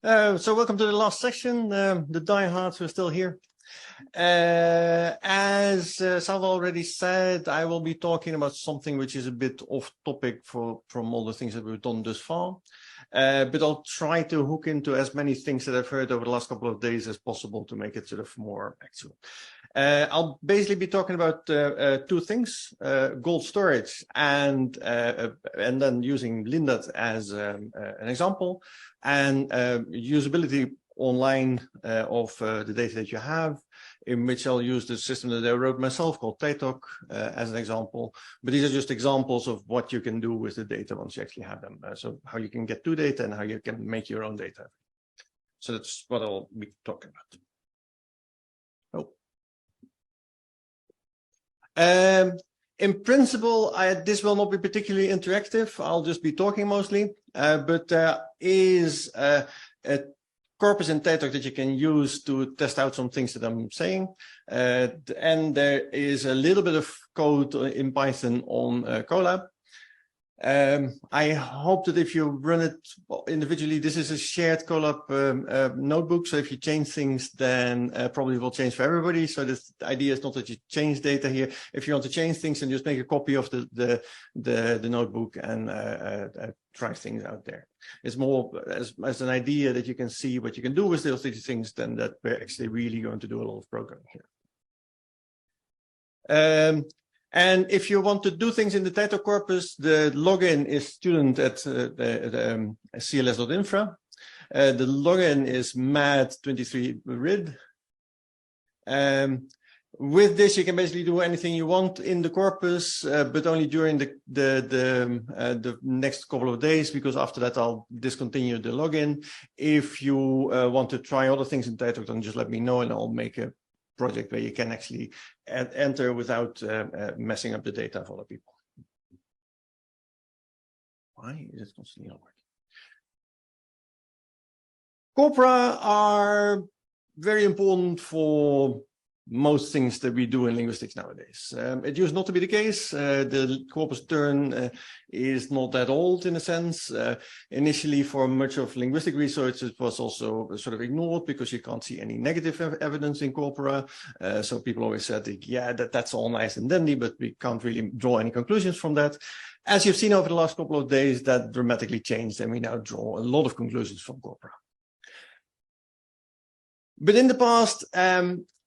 So welcome to the last section, the diehards who are still here. As Salva already said, I will be talking about something which is a bit off topic from all the things that we've done thus far. But I'll try to hook into as many things that I've heard over the last couple of days as possible to make it sort of more actual. I'll basically be talking about two things, gold storage and then using LINDAT as an example, and usability online of the data that you have, in which I'll use the system that I wrote myself called TEITOK as an example. But these are just examples of what you can do with the data once you actually have them. So how you can get to data and how you can make your own data. So that's what I'll be talking about. In principle, this will not be particularly interactive. I'll just be talking mostly, but there is a corpus in TEITOK that you can use to test out some things that I'm saying. And there is a little bit of code in Python on Colab. I hope that if you run it individually, this is a shared Colab notebook. So if you change things, then probably it will change for everybody. So the idea is not that you change data here. If you want to change things, then just make a copy of the notebook and try things out there. It's more as an idea that you can see what you can do with those things than that we're actually really going to do a lot of programming here. And if you want to do things in the TEITOK corpus, the login is student at CLS.infra. The login is mad23rid. With this, you can basically do anything you want in the corpus, but only during the next couple of days, because after that, I'll discontinue the login. If you want to try other things in TEITOK, then just let me know and I'll make a project where you can actually enter without messing up the data of other people. Why is it constantly not working? Corpora are very important for most things that we do in linguistics nowadays. It used not to be the case. The corpus turn is not that old in a sense. Initially, for much of linguistic research, it was also sort of ignored because you can't see any negative evidence in corpora. So people always said, yeah, that's all nice and dandy, but we can't really draw any conclusions from that. As you've seen over the last couple of days, that dramatically changed, and we now draw a lot of conclusions from corpora. But in the past,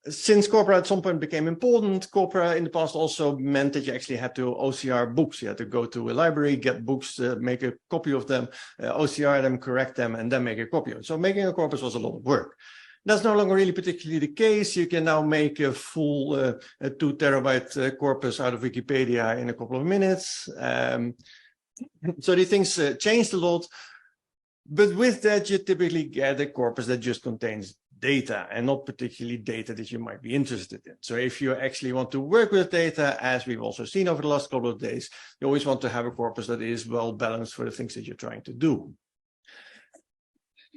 since corpora at some point became important, corpora in the past also meant that you actually had to OCR books. You had to go to a library, get books, make a copy of them, OCR them, correct them, and then make a copy of it. So making a corpus was a lot of work. That's no longer really particularly the case. You can now make a full 2 terabyte corpus out of Wikipedia in a couple of minutes. So these things changed a lot. But with that, you typically get a corpus that just contains data and not particularly data that you might be interested in. So if you actually want to work with data, as we've also seen over the last couple of days, you always want to have a corpus that is well balanced for the things that you're trying to do.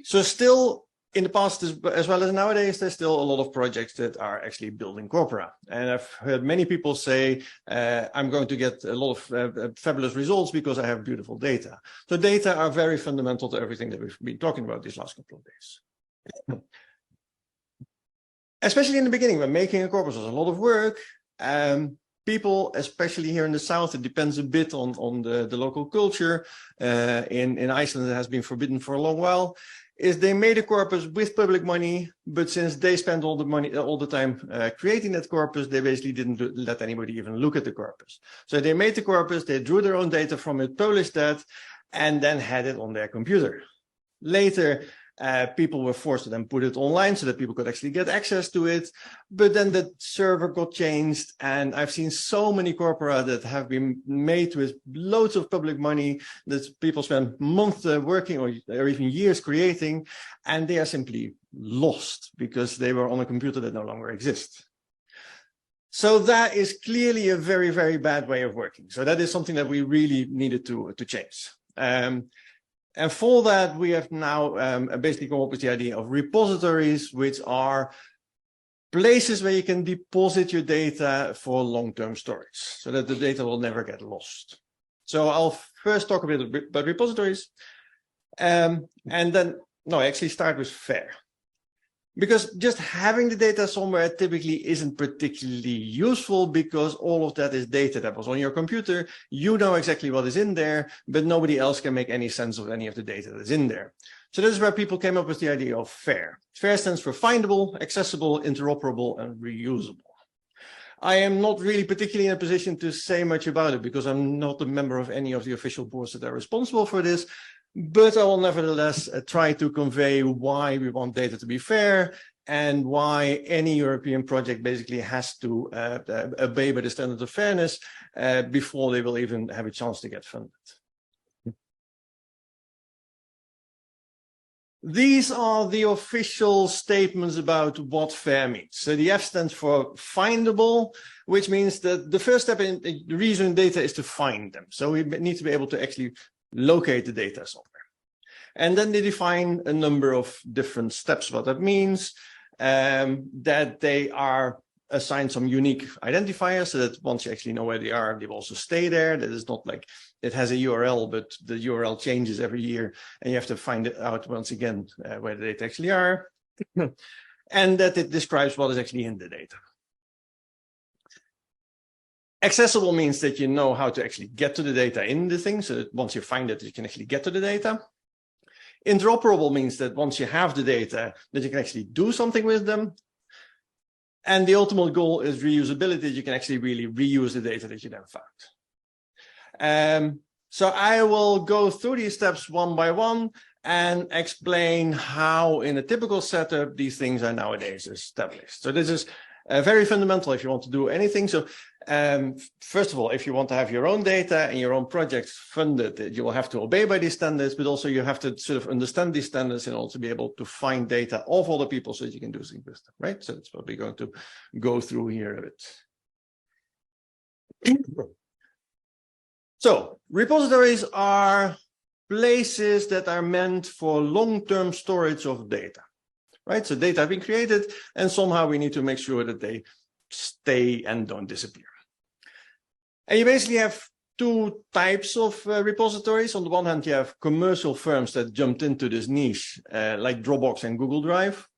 So still in the past, as well as nowadays, there's still a lot of projects that are actually building corpora. And I've heard many people say, I'm going to get a lot of fabulous results because I have beautiful data. So data are very fundamental to everything that we've been talking about these last couple of days. Especially in the beginning, when making a corpus was a lot of work, people, especially here in the South, it depends a bit on the local culture. In Iceland, it has been forbidden for a long while, is they made a corpus with public money, but since they spent all the money, all the time creating that corpus, they basically didn't let anybody even look at the corpus. So they made the corpus, they drew their own data from it, published that, and then had it on their computer. Later, people were forced to then put it online so that people could actually get access to it. But then the server got changed, and I've seen so many corpora that have been made with loads of public money that people spend months working or even years creating, and they are simply lost because they were on a computer that no longer exists. So that is clearly a very, very bad way of working. So that is something that we really needed to change. And for that, we have now basically come up with the idea of repositories, which are places where you can deposit your data for long-term storage so that the data will never get lost. So I'll first talk a bit about repositories. And then no, I actually start with fair. Because just having the data somewhere typically isn't particularly useful, because all of that is data that was on your computer. You know exactly what is in there, but nobody else can make any sense of any of the data that's in there. So this is where people came up with the idea of FAIR. FAIR stands for findable, accessible, interoperable, and reusable. I am not really particularly in a position to say much about it because I'm not a member of any of the official boards that are responsible for this. But I will nevertheless try to convey why we want data to be fair and why any European project basically has to obey by the standards of fairness before they will even have a chance to get funded. These are the official statements about what FAIR means. So the F stands for findable, which means that the first step in reusing data is to find them. So we need to be able to actually locate the data somewhere. And then they define a number of different steps. What that means, that they are assigned some unique identifiers so that once you actually know where they are, they will also stay there. That is not like it has a URL, but the URL changes every year and you have to find it out once again where the data actually are. And that it describes what is actually in the data. Accessible means that you know how to actually get to the data in the thing, so that once you find it, you can actually get to the data. Interoperable means that once you have the data, that you can actually do something with them. And the ultimate goal is reusability. You can actually really reuse the data that you then found. So I will go through these steps one by one and explain how in a typical setup these things are nowadays established. So this is very fundamental if you want to do anything. So first of all, if you want to have your own data and your own projects funded, you will have to obey by these standards, but also you have to sort of understand these standards in order to be able to find data of other people so that you can do things with them, right? So that's what we're going to go through here a bit. So repositories are places that are meant for long-term storage of data. Right, so data have been created, and somehow we need to make sure that they stay and don't disappear. And you basically have two types of repositories. On the one hand, you have commercial firms that jumped into this niche, like Dropbox and Google Drive,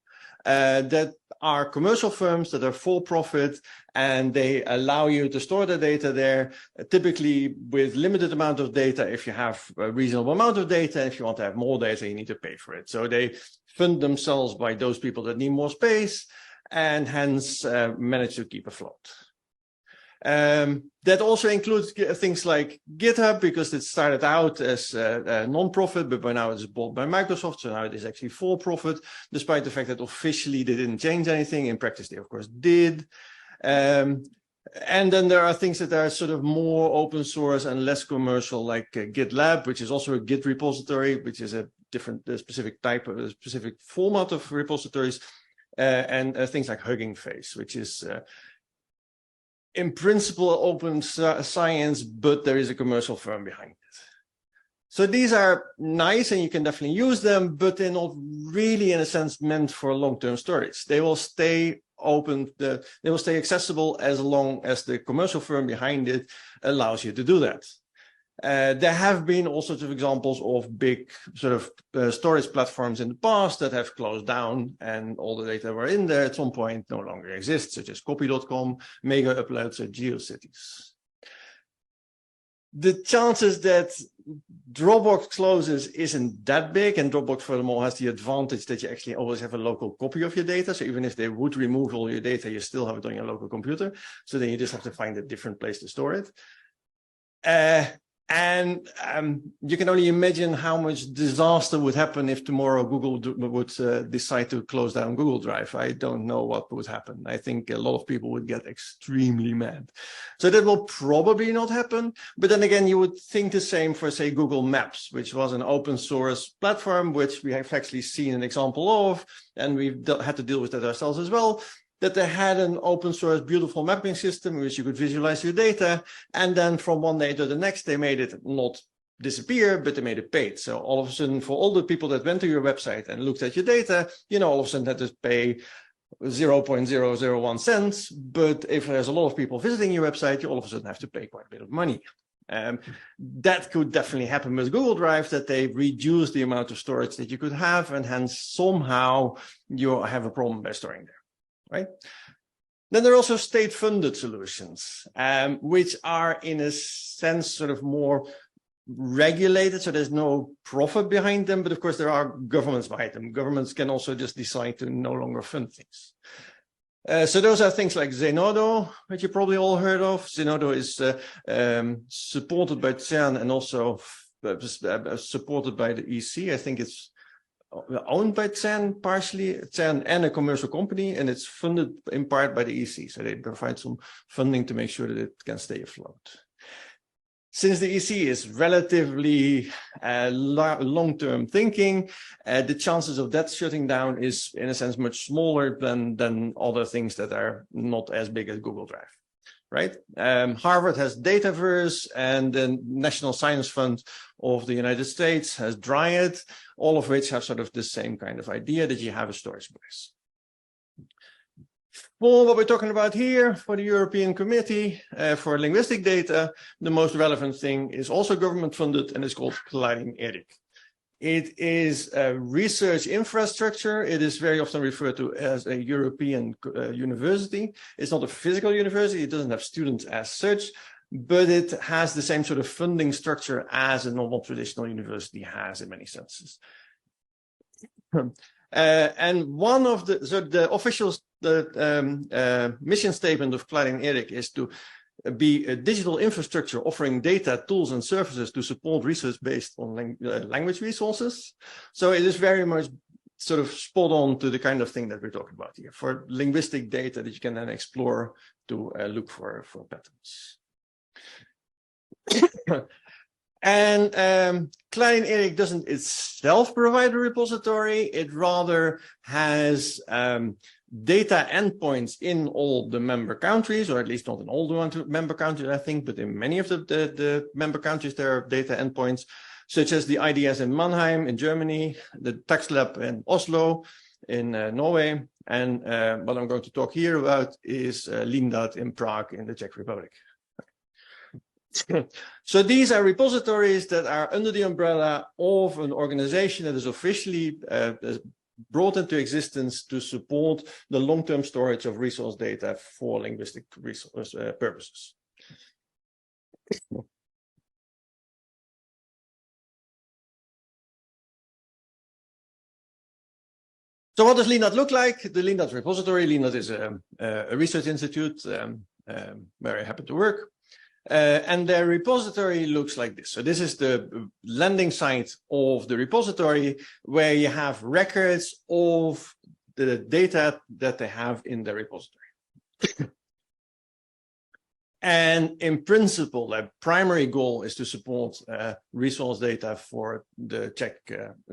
that are commercial firms that are for profit, and they allow you to store the data there, typically with limited amount of data. If you have a reasonable amount of data, if you want to have more data, you need to pay for it. So they fund themselves by those people that need more space, and hence manage to keep afloat. That also includes things like GitHub, because it started out as a non-profit, but by now it's bought by Microsoft, so now it is actually for profit, despite the fact that officially they didn't change anything. In practice, they of course did. And then there are things that are sort of more open source and less commercial, like GitLab, which is also a Git repository, which is a different specific type of a specific format of repositories, and things like Hugging Face, which is in principle open science, but there is a commercial firm behind it. So these are nice and you can definitely use them, but they're not really in a sense meant for long-term storage. They will stay open, they will stay accessible as long as the commercial firm behind it allows you to do that. There have been all sorts of examples of big sort of storage platforms in the past that have closed down, and all the data were in there at some point no longer exists, such as copy.com, Mega Uploads, or GeoCities. The chances that Dropbox closes isn't that big, and Dropbox furthermore has the advantage that you actually always have a local copy of your data. So even if they would remove all your data, you still have it on your local computer. So then you just have to find a different place to store it. And you can only imagine how much disaster would happen if tomorrow Google would decide to close down Google Drive. I don't know what would happen. I think a lot of people would get extremely mad. So that will probably not happen. But then again, you would think the same for, say, Google Maps, which was an open source platform, which we have actually seen an example of, and we've had to deal with that ourselves as well. That they had an open source, beautiful mapping system in which you could visualize your data. And then from one day to the next, they made it not disappear, but they made it paid. So all of a sudden, for all the people that went to your website and looked at your data, you know, all of a sudden had to pay 0.001 cents. But if there's a lot of people visiting your website, you all of a sudden have to pay quite a bit of money. That could definitely happen with Google Drive, that they reduce the amount of storage that you could have, and hence somehow you have a problem by storing there, right? Then there are also state-funded solutions, which are in a sense sort of more regulated, so there's no profit behind them, but of course there are governments behind them. Governments can also just decide to no longer fund things. So those are things like Zenodo, which you probably all heard of. Zenodo is supported by CERN and also supported by the EC. I think it's owned by CERN partially, CERN and a commercial company, and it's funded in part by the EC. So they provide some funding to make sure that it can stay afloat. Since the EC is relatively long-term thinking, the chances of that shutting down is, in a sense, much smaller than other things that are not as big as Google Drive, right? Harvard has Dataverse, and the National Science Fund of the United States has Dryad, all of which have sort of the same kind of idea that you have a storage place. For what we're talking about here, for the European Committee for Linguistic Data, the most relevant thing is also government funded, and it's called CLS INFRA. It is a research infrastructure. It is very often referred to as a European university. It's not a physical university. It doesn't have students as such, but it has the same sort of funding structure as a normal traditional university has in many senses. And one of the official mission statement of CLS INFRA is to be a digital infrastructure offering data, tools, and services to support research based on language resources. So it is very much sort of spot on to the kind of thing that we're talking about here for linguistic data that you can then explore to look for patterns. And CLS INFRA doesn't itself provide a repository. It rather has data endpoints in all the member countries, or at least not in all the member countries, I think, but in many of the member countries, there are data endpoints, such as the IDS in Mannheim in Germany, the Tax Lab in Oslo in Norway, and what I'm going to talk here about is LINDAT in Prague in the Czech Republic. So these are repositories that are under the umbrella of an organization that is officially brought into existence to support the long-term storage of resource data for linguistic resource purposes. So what does LINDAT look like? The LINDAT repository. LINDAT is a research institute where I happen to work. And their repository looks like this. So this is the landing site of the repository where you have records of the data that they have in the repository. And in principle, their primary goal is to support resource data for the Czech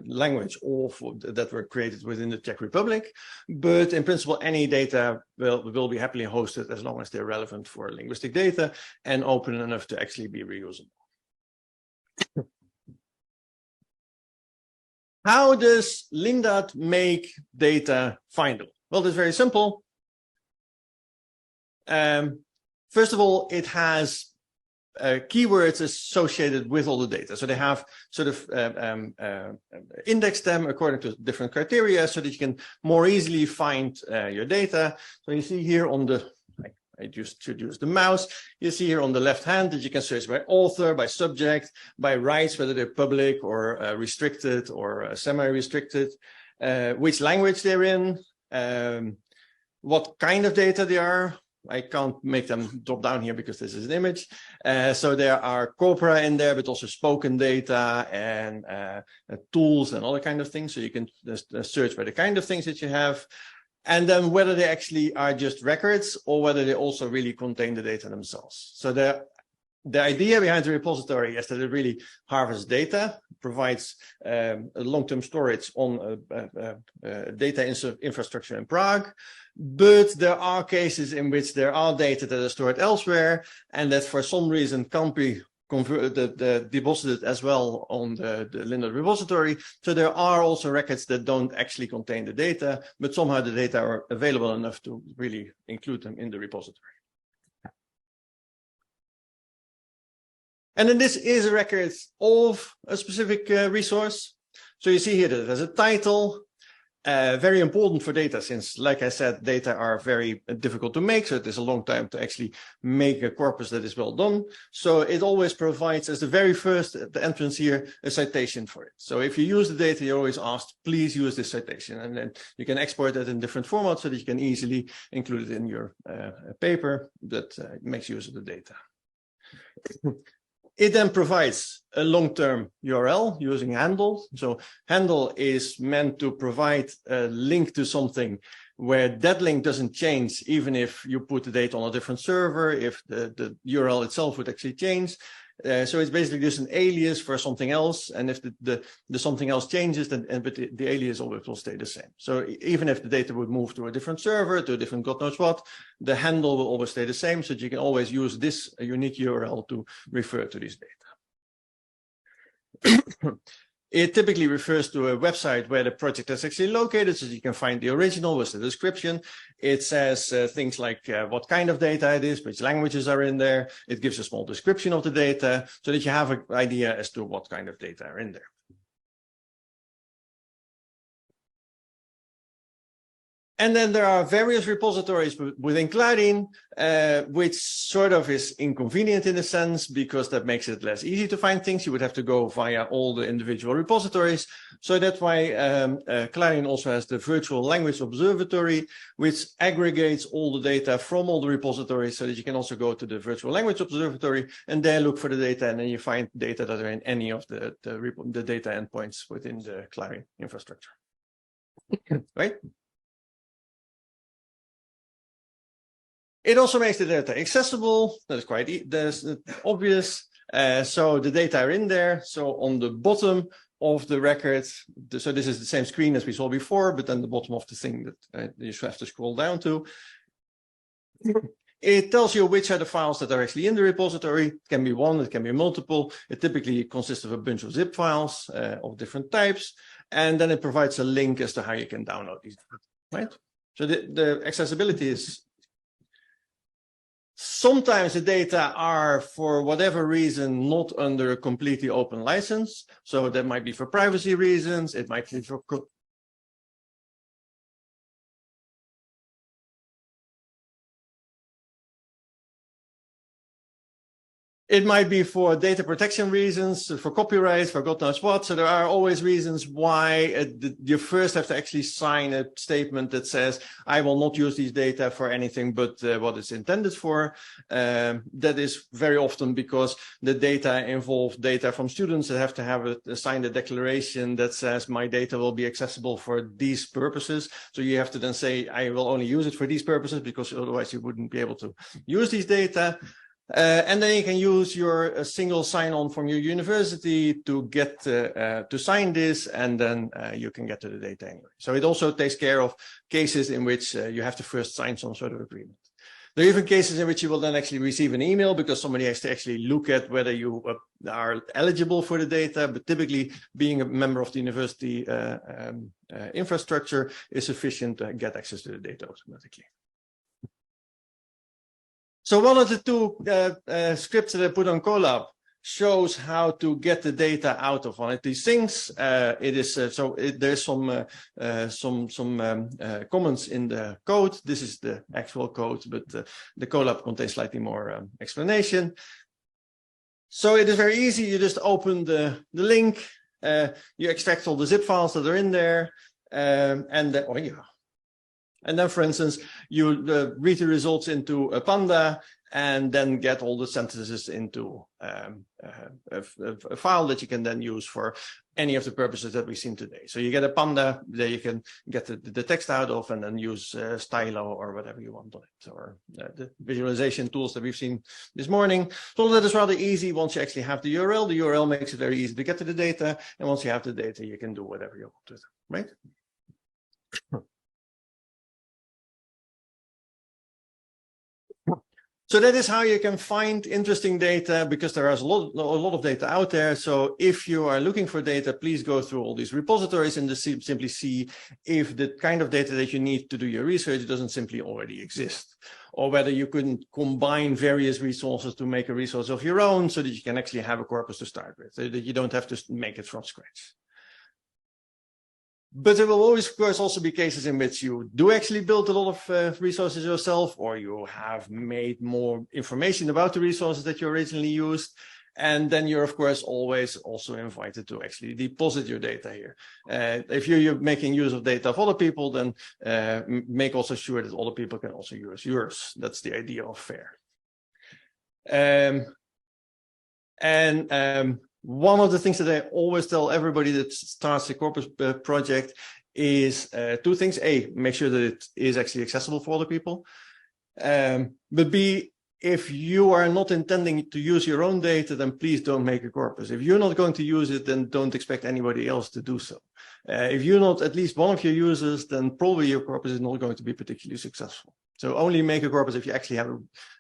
language or that were created within the Czech Republic. But in principle, any data will be happily hosted as long as they're relevant for linguistic data and open enough to actually be reusable. How does LINDAT make data findable? Well, it's very simple. First of all, it has keywords associated with all the data. So they have sort of indexed them according to different criteria so that you can more easily find your data. So you see here on the, I just should use the mouse, you see here on the left hand that you can search by author, by subject, by rights, whether they're public or restricted or semi-restricted, which language they're in, what kind of data they are. I can't make them drop down here because this is an image. So there are corpora in there, but also spoken data and tools and other kind of things. So you can search by the kind of things that you have. And then whether they actually are just records or whether they also really contain the data themselves. So the idea behind the repository is that it really harvests data, provides long-term storage on data infrastructure in Prague. But there are cases in which there are data that are stored elsewhere and that for some reason can't be deposited as well on the LINDAT repository. So there are also records that don't actually contain the data, but somehow the data are available enough to really include them in the repository. And then this is a record of a specific resource. So you see here that it has a title, very important for data since, like I said, data are very difficult to make. So it is a long time to actually make a corpus that is well done. So it always provides as the very first at the entrance here, a citation for it. So if you use the data, you're always asked, please use this citation. And then you can export it in different formats so that you can easily include it in your paper that makes use of the data. It then provides a long-term URL using handle. So handle is meant to provide a link to something where that link doesn't change, even if you put the data on a different server, if the URL itself would actually change. So it's basically just an alias for something else. And if the something else changes, then but the alias always will stay the same. So even if the data would move to a different server, to a different God knows what, the handle will always stay the same. So that you can always use this unique URL to refer to this data. It typically refers to a website where the project is actually located, so you can find the original with the description. It says things like what kind of data it is, which languages are in there. It gives a small description of the data so that you have an idea as to what kind of data are in there. And then there are various repositories within Clarin, which sort of is inconvenient in a sense because that makes it less easy to find things. You would have to go via all the individual repositories. So that's why Clarin also has the Virtual Language Observatory, which aggregates all the data from all the repositories so that you can also go to the Virtual Language Observatory and there look for the data, and then you find data that are in any of the data endpoints within the Clarin infrastructure. Right? It also makes the data accessible. That's that's obvious. So the data are in there. So on the bottom of the record, so this is the same screen as we saw before, but then the bottom of the thing that you should have to scroll down to. It tells you which are the files that are actually in the repository. It can be one, it can be multiple. It typically consists of a bunch of zip files of different types. And then it provides a link as to how you can download these, right? So the accessibility is. Sometimes the data are, for whatever reason, not under a completely open license. So that might be for privacy reasons. It might be for... It might be for data protection reasons, for copyright, for God knows what. So there are always reasons why you first have to actually sign a statement that says, I will not use these data for anything but what it's intended for. That is very often because the data involve data from students that have to have signed a declaration that says my data will be accessible for these purposes. So you have to then say, I will only use it for these purposes because otherwise you wouldn't be able to use these data. And then you can use your single sign-on from your university to get to sign this, and then you can get to the data anyway. So it also takes care of cases in which you have to first sign some sort of agreement. There are even cases in which you will then actually receive an email because somebody has to actually look at whether you are eligible for the data. But typically, being a member of the university infrastructure is sufficient to get access to the data automatically. So one of the two scripts that I put on Colab shows how to get the data out of one of these things. There's some comments in the code. This is the actual code, but the Colab contains slightly more explanation. So it is very easy. You just open the link. You extract all the zip files that are in there, and then, for instance, you read the results into a Panda and then get all the sentences into a file that you can then use for any of the purposes that we've seen today. So you get a Panda that you can get the text out of and then use Stylo or whatever you want on it, or the visualization tools that we've seen this morning. So that is rather easy once you actually have the URL. The URL makes it very easy to get to the data. And once you have the data, you can do whatever you want with it, right? So that is how you can find interesting data, because there is a lot of data out there. So if you are looking for data, please go through all these repositories and just simply see if the kind of data that you need to do your research doesn't simply already exist. or whether you can combine various resources to make a resource of your own so that you can actually have a corpus to start with, so that you don't have to make it from scratch. But there will always, of course, also be cases in which you do actually build a lot of resources yourself, or you have made more information about the resources that you originally used. And then you're, of course, always also invited to actually deposit your data here. If you're making use of data of other people, then make also sure that other people can also use yours. That's the idea of FAIR. One of the things that I always tell everybody that starts a corpus project is two things. A, make sure that it is actually accessible for other people. But B, if you are not intending to use your own data, then please don't make a corpus. If you're not going to use it, then don't expect anybody else to do so. If you're not at least one of your users, then probably your corpus is not going to be particularly successful. So only make a corpus if you actually have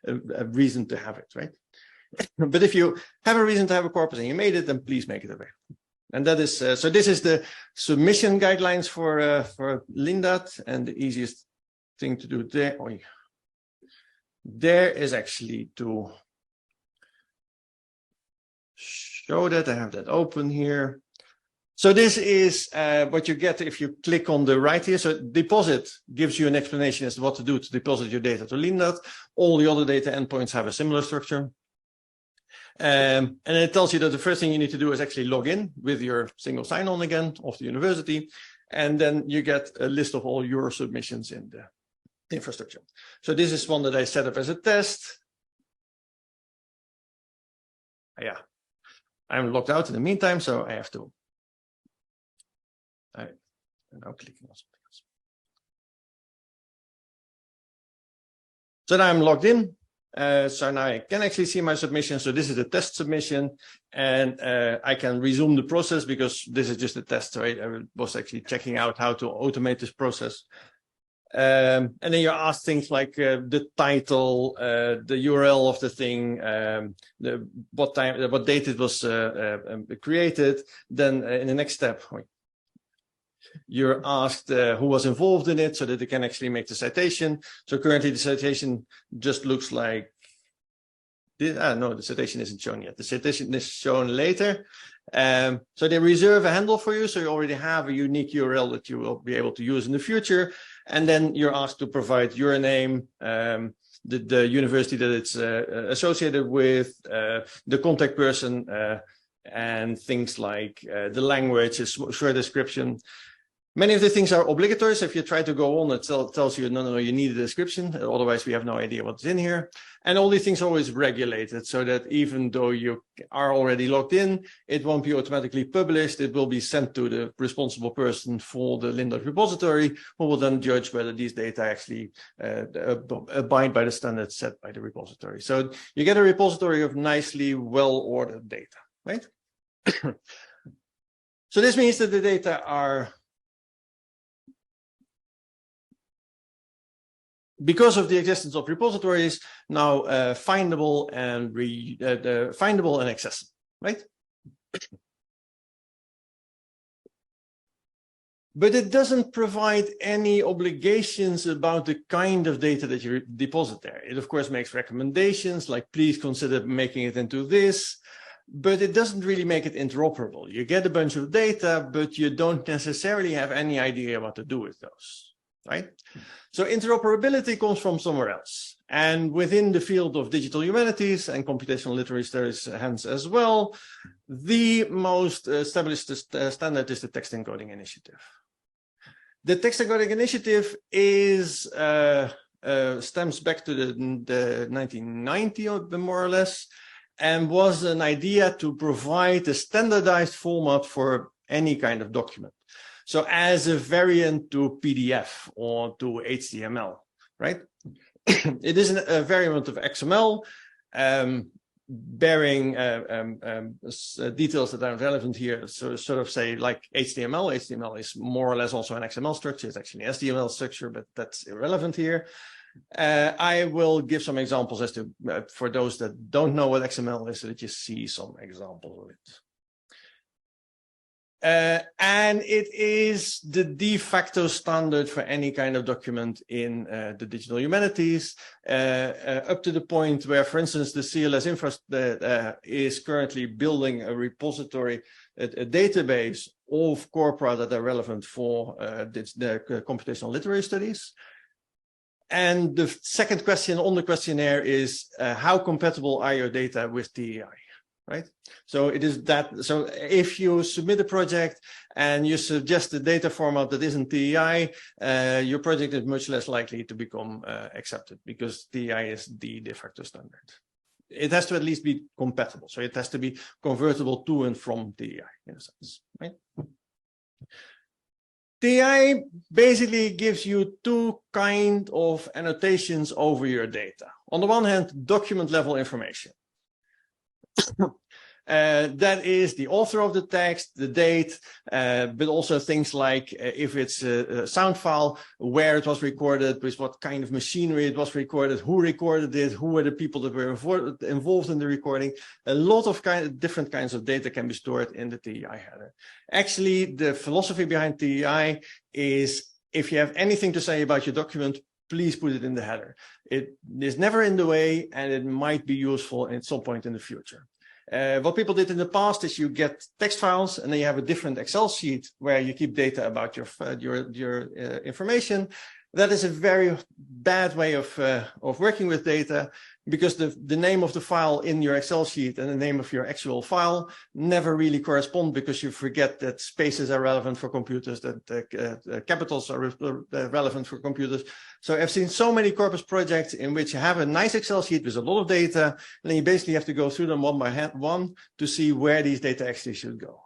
a reason to have it, right? But if you have a reason to have a corpus and you made it, then please make it available. And that is, so this is the submission guidelines for LINDAT, and the easiest thing to do there is actually to show that. I have that open here. So this is what you get if you click on the right here. So deposit gives you an explanation as to what to do to deposit your data to LINDAT. All the other data endpoints have a similar structure. And it tells you that the first thing you need to do is actually log in with your single sign-on again of the university. And then you get a list of all your submissions in the infrastructure. So this is one that I set up as a test. Yeah, I'm logged out in the meantime, so I have to. I'm now clicking on something else. So now I'm logged in. So now I can actually see my submission. So this is a test submission, and I can resume the process because this is just a test. Right? I was actually checking out how to automate this process. And then you're asked things like the title, the URL of the thing, what date it was created. Then in the next step, you're asked who was involved in it so that they can actually make the citation. So currently the citation just looks like this. No, the citation isn't shown yet. The citation is shown later. So they reserve a handle for you. So you already have a unique URL that you will be able to use in the future. And then you're asked to provide your name, the university that it's associated with, the contact person, and things like the language, a short description. Many of the things are obligatory. So if you try to go on, it tells you, no, you need a description. Otherwise, we have no idea what's in here. And all these things are always regulated so that even though you are already logged in, it won't be automatically published. It will be sent to the responsible person for the LINDAT repository, who will then judge whether these data actually abide by the standards set by the repository. So you get a repository of nicely well-ordered data, right? So this means that the data are, because of the existence of repositories, now findable and accessible, right? But it doesn't provide any obligations about the kind of data that you deposit there. It, of course, makes recommendations like, please consider making it into this, but it doesn't really make it interoperable. You get a bunch of data, but you don't necessarily have any idea what to do with those, right? So interoperability comes from somewhere else. And within the field of digital humanities and computational literary studies, hence as well, the most established standard is the text encoding initiative. The text encoding initiative is stems back to the 1990, more or less, and was an idea to provide a standardized format for any kind of document. So as a variant to PDF or to HTML, right? It is a variant of XML, bearing details that are relevant here. So sort of say like HTML. HTML is more or less also an XML structure. It's actually an HTML structure, but that's irrelevant here. I will give some examples as to, for those that don't know what XML is, so that you see some examples of it. And it is the de facto standard for any kind of document in the digital humanities, up to the point where, for instance, the CLS INFRA is currently building a repository, a database of corpora that are relevant for the computational literary studies. And the second question on the questionnaire is, how compatible are your data with TEI? Right? So it is that, so if you submit a project and you suggest a data format that isn't TEI, your project is much less likely to become accepted, because TEI is the de facto standard. It has to at least be compatible. So it has to be convertible to and from TEI in a sense, right? TEI basically gives you two kinds of annotations over your data. On the one hand, document level information. That is the author of the text, the date, but also things like if it's a sound file, where it was recorded, with what kind of machinery it was recorded, who recorded it, who were the people that were involved in the recording. A lot of different kinds of data can be stored in the TEI header. Actually, the philosophy behind TEI is, if you have anything to say about your document, please put it in the header. It is never in the way, and it might be useful at some point in the future. What people did in the past is you get text files, and then you have a different Excel sheet where you keep data about your information. That is a very bad way of working with data, because the name of the file in your Excel sheet and the name of your actual file never really correspond, because you forget that spaces are relevant for computers, that capitals are relevant for computers. So I've seen so many corpus projects in which you have a nice Excel sheet with a lot of data, and then you basically have to go through them one by one to see where these data actually should go.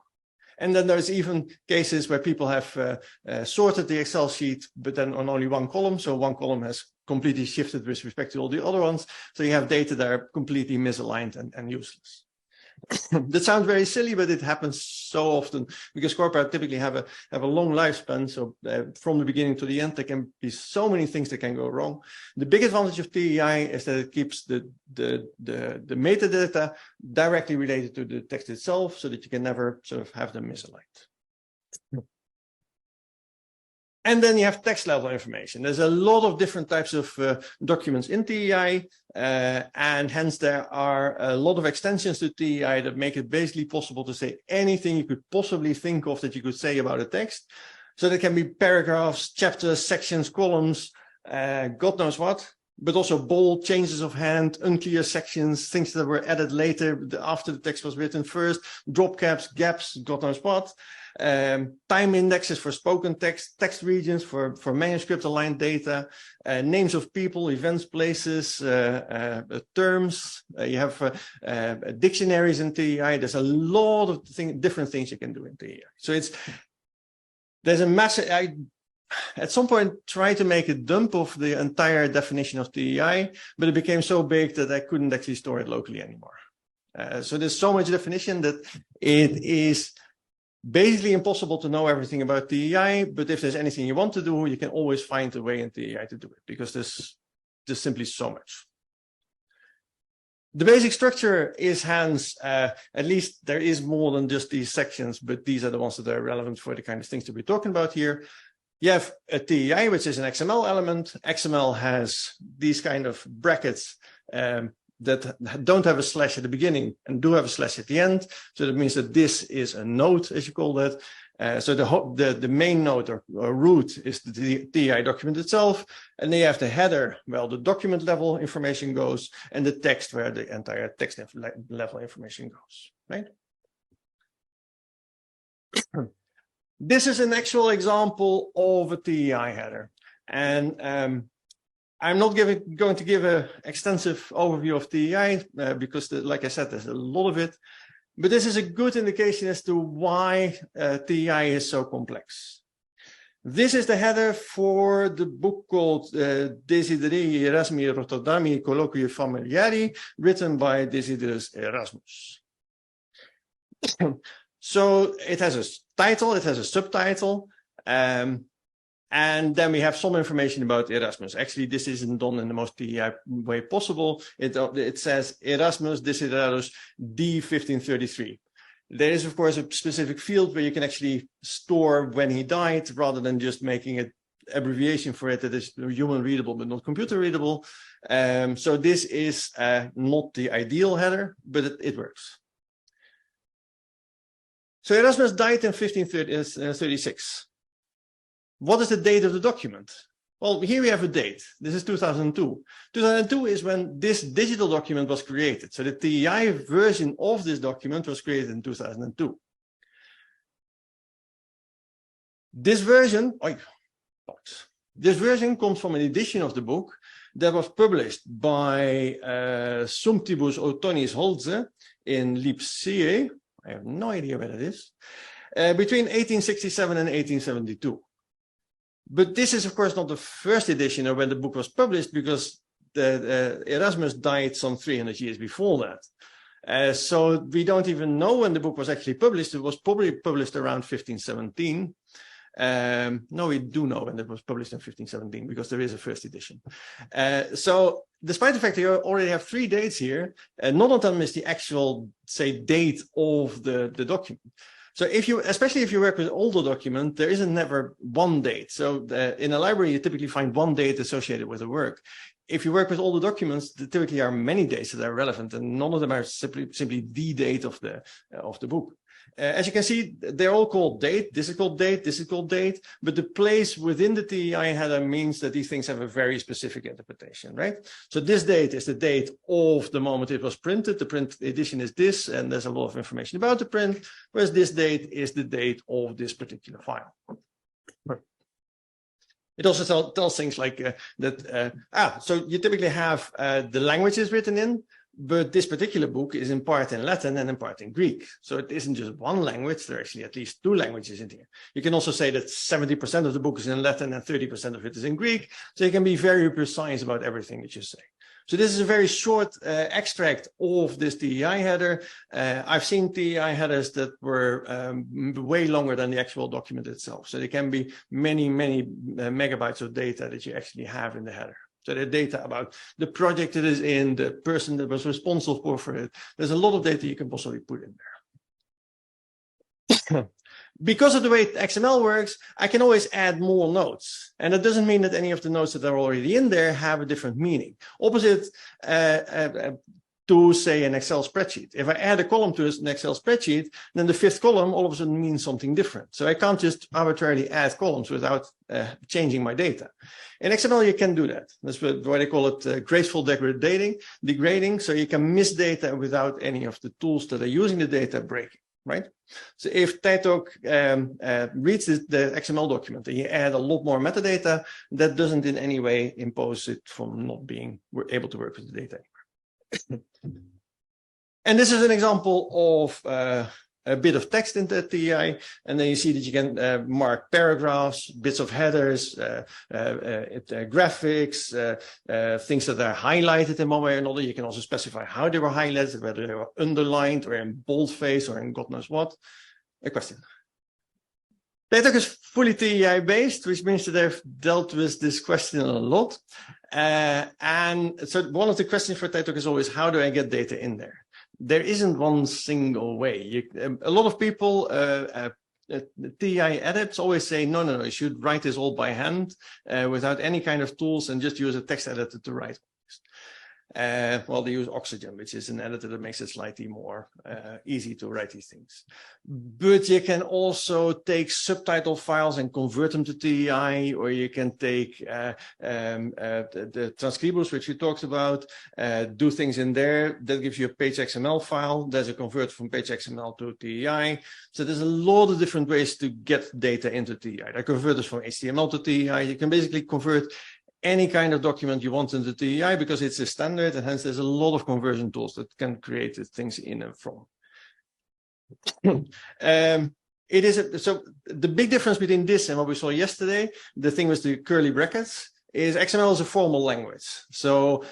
And then there's even cases where people have sorted the Excel sheet, but then on only one column. So one column has completely shifted with respect to all the other ones. So you have data that are completely misaligned and useless. That sounds very silly, but it happens so often, because corpora typically have a long lifespan. So from the beginning to the end, there can be so many things that can go wrong. The big advantage of TEI is that it keeps the metadata directly related to the text itself, so that you can never sort of have them misaligned. And then you have text level information. There's a lot of different types of documents in TEI, and hence there are a lot of extensions to TEI that make it basically possible to say anything you could possibly think of that you could say about a text. So there can be paragraphs, chapters, sections, columns, God knows what, but also bold, changes of hand, unclear sections, things that were added later after the text was written first, drop caps, gaps, God knows what. Time indexes for spoken text, text regions for manuscript aligned data, names of people, events, places, terms. You have dictionaries in TEI. There's a lot of different things you can do in TEI. So there's a massive. I at some point tried to make a dump of the entire definition of TEI, but it became so big that I couldn't actually store it locally anymore. So there's so much definition that it is basically impossible to know everything about TEI, but if there's anything you want to do, you can always find a way in TEI to do it, because there's simply so much. The basic structure is hence, at least there is more than just these sections, but these are the ones that are relevant for the kind of things that we're talking about here. You have a TEI, which is an XML element. XML has these kind of brackets that don't have a slash at the beginning and do have a slash at the end. So that means that this is a node, as you call that. So the main node or root is the TEI document itself. And then you have the header, well, the document level information goes, and the text where the entire text level information goes, right? This is an actual example of a TEI header. And I'm not going to give an extensive overview of TEI because, like I said, there's a lot of it. But this is a good indication as to why TEI is so complex. This is the header for the book called Desideri Erasmi Rotterdami Colloquii Familiari, written by Desiderius Erasmus. So it has a title, it has a subtitle, and then we have some information about Erasmus. Actually, this isn't done in the most TEI way possible. It says Erasmus Desiderius D 1533. There is, of course, a specific field where you can actually store when he died, rather than just making an abbreviation for it that is human readable but not computer readable. So this is not the ideal header, but it works. So Erasmus died in 1536. What is the date of the document? Well, here we have a date. This is 2002. 2002 is when this digital document was created. So the TEI version of this document was created in 2002. This version comes from an edition of the book that was published by Sumptibus Otonis Holze in Lipsia. I have no idea where that is. Between 1867 and 1872. But this is, of course, not the first edition of when the book was published, because Erasmus died some 300 years before that. So we don't even know when the book was actually published. It was probably published around 1517. No, we do know when it was published in 1517, because there is a first edition. So despite the fact that you already have 3 dates here, none of them is the actual, say, date of the document. So especially if you work with older document, there isn't never one date. So in a library, you typically find one date associated with the work. If you work with older documents, there typically are many dates that are relevant, and none of them are simply the date of the book. As you can see, they're all called date. This is called date. This is called date. But the place within the TEI header means that these things have a very specific interpretation, right? So this date is the date of the moment it was printed. The print edition is this, and there's a lot of information about the print, whereas this date is the date of this particular file. It also tells things like so you typically have the languages written in, but this particular book is in part in Latin and in part in Greek. So it isn't just one language, there are actually at least 2 languages in here. You can also say that 70% of the book is in Latin and 30% of it is in Greek. So you can be very precise about everything that you say. So this is a very short extract of this TEI header. I've seen TEI headers that were way longer than the actual document itself. So there can be many, many megabytes of data that you actually have in the header. So the data about the project it is in, the person that was responsible for it. There's a lot of data you can possibly put in there. Because of the way XML works, I can always add more notes. And that doesn't mean that any of the notes that are already in there have a different meaning. Opposite to, say, an Excel spreadsheet. If I add a column to an Excel spreadsheet, then the 5th column all of a sudden means something different. So I can't just arbitrarily add columns without changing my data. In XML, you can do that. That's why they call it graceful degrading. So you can miss data without any of the tools that are using the data breaking, right? So if TEITOK reads the XML document and you add a lot more metadata, that doesn't in any way impose it from not being able to work with the data anymore. And this is an example of a bit of text in the TEI, and then you see that you can mark paragraphs, bits of headers, graphics, things that are highlighted in one way or another. You can also specify how they were highlighted, whether they were underlined or in boldface or in God knows what. A question. TEITOK is fully TEI based, which means that I've dealt with this question a lot. And so one of the questions for TEITOK is always, how do I get data in there? There isn't one single way. A lot of people, TEI edits always say, no, you should write this all by hand without any kind of tools and just use a text editor to write. Well, they use Oxygen, which is an editor that makes it slightly more easy to write these things. But you can also take subtitle files and convert them to TEI, or you can take the transcribers, which we talked about, do things in there. That gives you a page XML file. There's a convert from page XML to TEI. So there's a lot of different ways to get data into TEI. There are converters from HTML to TEI. You can basically convert any kind of document you want into TEI because it's a standard, and hence there's a lot of conversion tools that can create things in and from. So the big difference between this and what we saw yesterday, the thing with the curly brackets, is XML is a formal language. So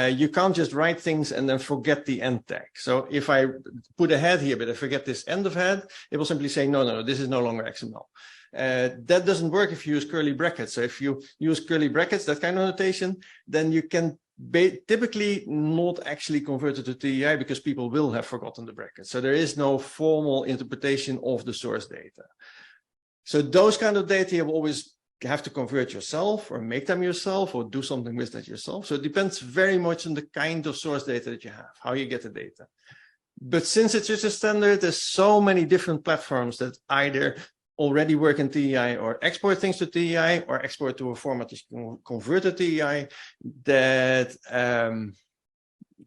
you can't just write things and then forget the end tag. So if I put a head here, but I forget this end of head, it will simply say, no, this is no longer XML. That doesn't work if you use curly brackets. So if you use curly brackets, that kind of notation, then you can typically not actually converted to TEI because people will have forgotten the brackets. So there is no formal interpretation of the source data. So those kind of data you always have to convert yourself or make them yourself or do something with that yourself. So it depends very much on the kind of source data that you have, how you get the data. But since it's just a standard, there's so many different platforms that either already work in TEI or export things to TEI or export to a format that you can convert to TEI that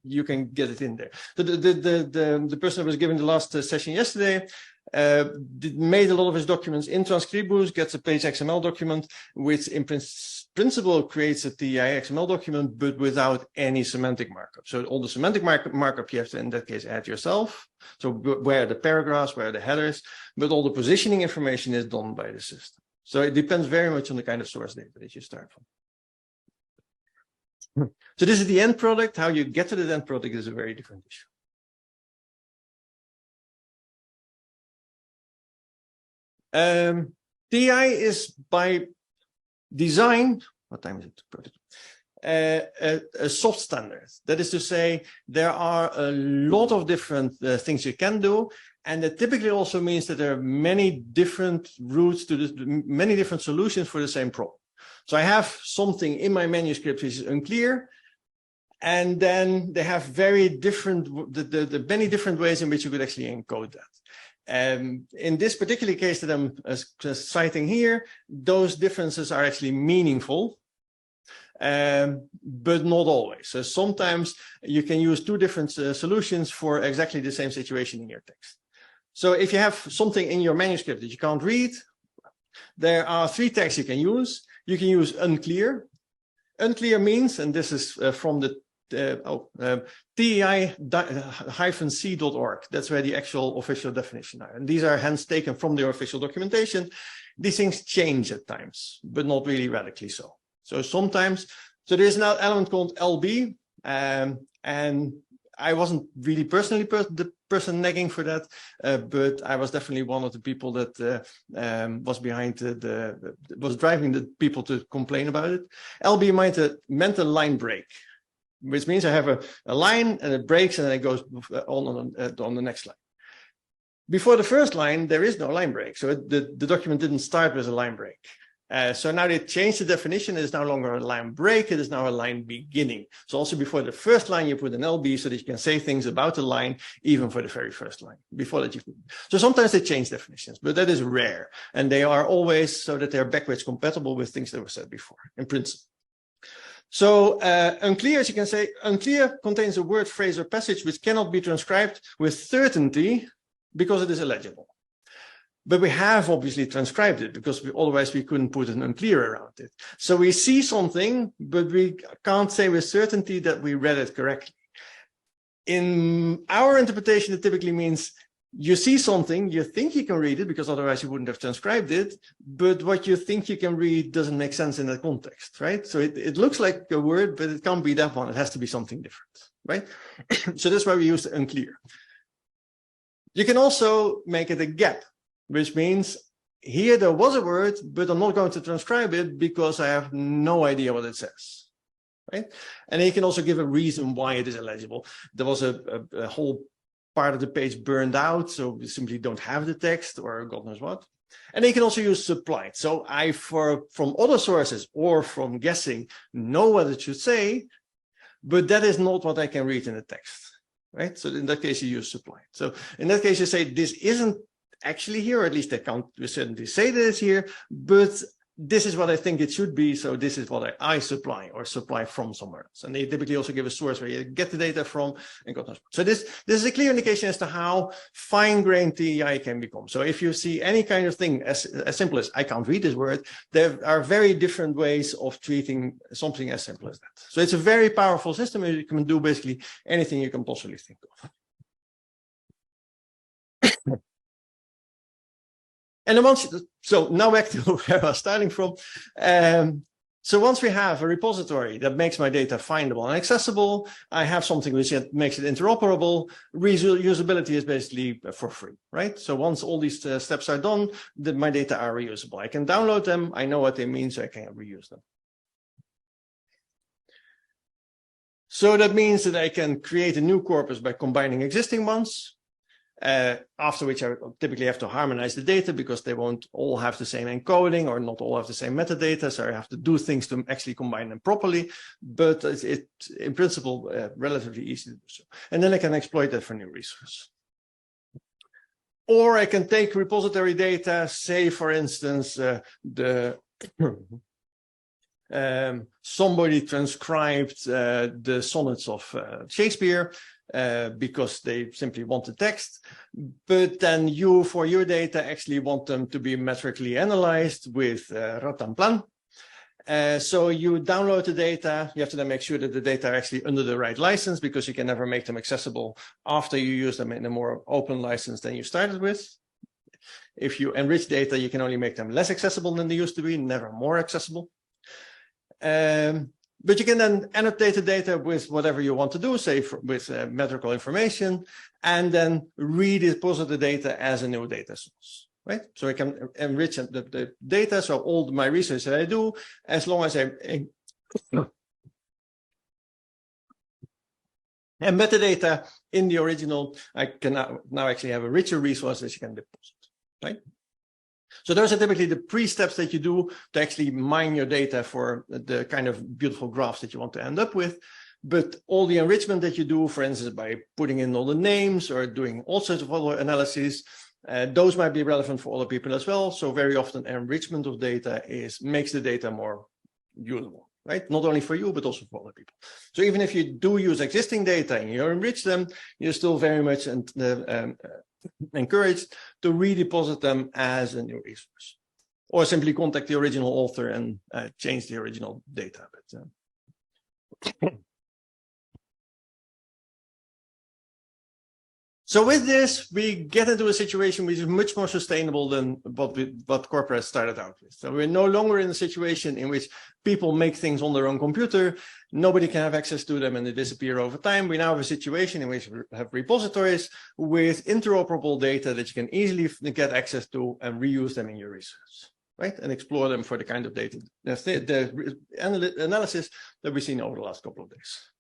you can get it in there. The person that was giving the last session yesterday made a lot of his documents in Transcribus, gets a page XML document, which in principle creates a TEI XML document, but without any semantic markup. So all the semantic markup you have to, in that case, add yourself. So where are the paragraphs, where are the headers, but all the positioning information is done by the system. So it depends very much on the kind of source data that you start from. So this is the end product. How you get to the end product is a very different issue. TEI is by design, what time is it? A soft standard. That is to say, there are a lot of different things you can do, and that typically also means that there are many different routes to this, many different solutions for the same problem. So I have something in my manuscript which is unclear, and then they have very different, the many different ways in which you could actually encode that. In this particular case that I'm citing here, those differences are actually meaningful, but not always. So sometimes you can use two different solutions for exactly the same situation in your text. So if you have something in your manuscript that you can't read, there are three tags you can use. You can use unclear. Unclear means, and this is from the TEI-c.org. That's where the actual official definition are. And these are hence taken from the official documentation. These things change at times, but not really radically so. So sometimes, so there's an element called LB, and I wasn't really personally the person nagging for that, but I was definitely one of the people that was behind was driving the people to complain about it. LB meant a line break, which means I have a line and it breaks and then it goes on the next line. Before the first line, there is no line break. So the document didn't start with a line break. So now they changed the definition. It is no longer a line break. It is now a line beginning. So also before the first line, you put an LB so that you can say things about the line, even for the very first line. Before that, so sometimes they change definitions, but that is rare. And they are always so that they're backwards compatible with things that were said before, in principle. So unclear, as you can say, unclear contains a word, phrase, or passage which cannot be transcribed with certainty because it is illegible. But we have obviously transcribed it because otherwise we couldn't put an unclear around it. So we see something, but we can't say with certainty that we read it correctly. In our interpretation, it typically means you see something, you think you can read it because otherwise you wouldn't have transcribed it, but what you think you can read doesn't make sense in that context, right? So it looks like a word, but it can't be that one. It has to be something different, right? So that's why we use unclear. You can also make it a gap, which means here there was a word, but I'm not going to transcribe it because I have no idea what it says, right? And then you can also give a reason why it is illegible. There was a whole part of the page burned out, so we simply don't have the text or God knows what. And then you can also use supplied. So I, from other sources or from guessing, know what it should say, but that is not what I can read in the text, right? So in that case, you use supplied. So in that case, you say this isn't actually here, or at least I can't certainly say that it's here, but this is what I think it should be, so this is what I supply or supply from somewhere else. And they typically also give a source where you get the data from and God knows. So this is a clear indication as to how fine-grained TEI can become. So if you see any kind of thing as simple as I can't read this word, there are very different ways of treating something as simple as that. So it's a very powerful system, and you can do basically anything you can possibly think of. And then so now back to where I was starting from. So once we have a repository that makes my data findable and accessible, I have something which makes it interoperable. Reusability is basically for free, right? So once all these steps are done, my data are reusable. I can download them. I know what they mean, so I can reuse them. So that means that I can create a new corpus by combining existing ones, after which I typically have to harmonize the data because they won't all have the same encoding or not all have the same metadata. So I have to do things to actually combine them properly. But it's in principle, relatively easy to do so. And then I can exploit that for new resource. Or I can take repository data, say, for instance, somebody transcribed the sonnets of Shakespeare because they simply want the text, but then you, for your data, actually want them to be metrically analyzed with Ratamplan. So you download the data. You have to then make sure that the data are actually under the right license, because you can never make them accessible after you use them in a more open license than you started with. If you enrich data, you can only make them less accessible than they used to be, never more accessible. But you can then annotate the data with whatever you want to do, say with metrical information, and then redeposit the data as a new data source, right? So I can enrich the data. So all my research that I do, as long as I embed the data in the original, I can now actually have a richer resource that you can deposit, right? So those are typically the pre-steps that you do to actually mine your data for the kind of beautiful graphs that you want to end up with. But all the enrichment that you do, for instance, by putting in all the names or doing all sorts of other analyses, those might be relevant for other people as well. So very often enrichment of data makes the data more usable, right? Not only for you, but also for other people. So even if you do use existing data and you enrich them, you're still very much encouraged to redeposit them as a new resource, or simply contact the original author and change the original data. But, so with this, we get into a situation which is much more sustainable than what corporate started out with. So we're no longer in a situation in which people make things on their own computer, nobody can have access to them, and they disappear over time. We now have a situation in which we have repositories with interoperable data that you can easily get access to and reuse them in your research, right? And explore them for the kind of data, the analysis that we've seen over the last couple of days.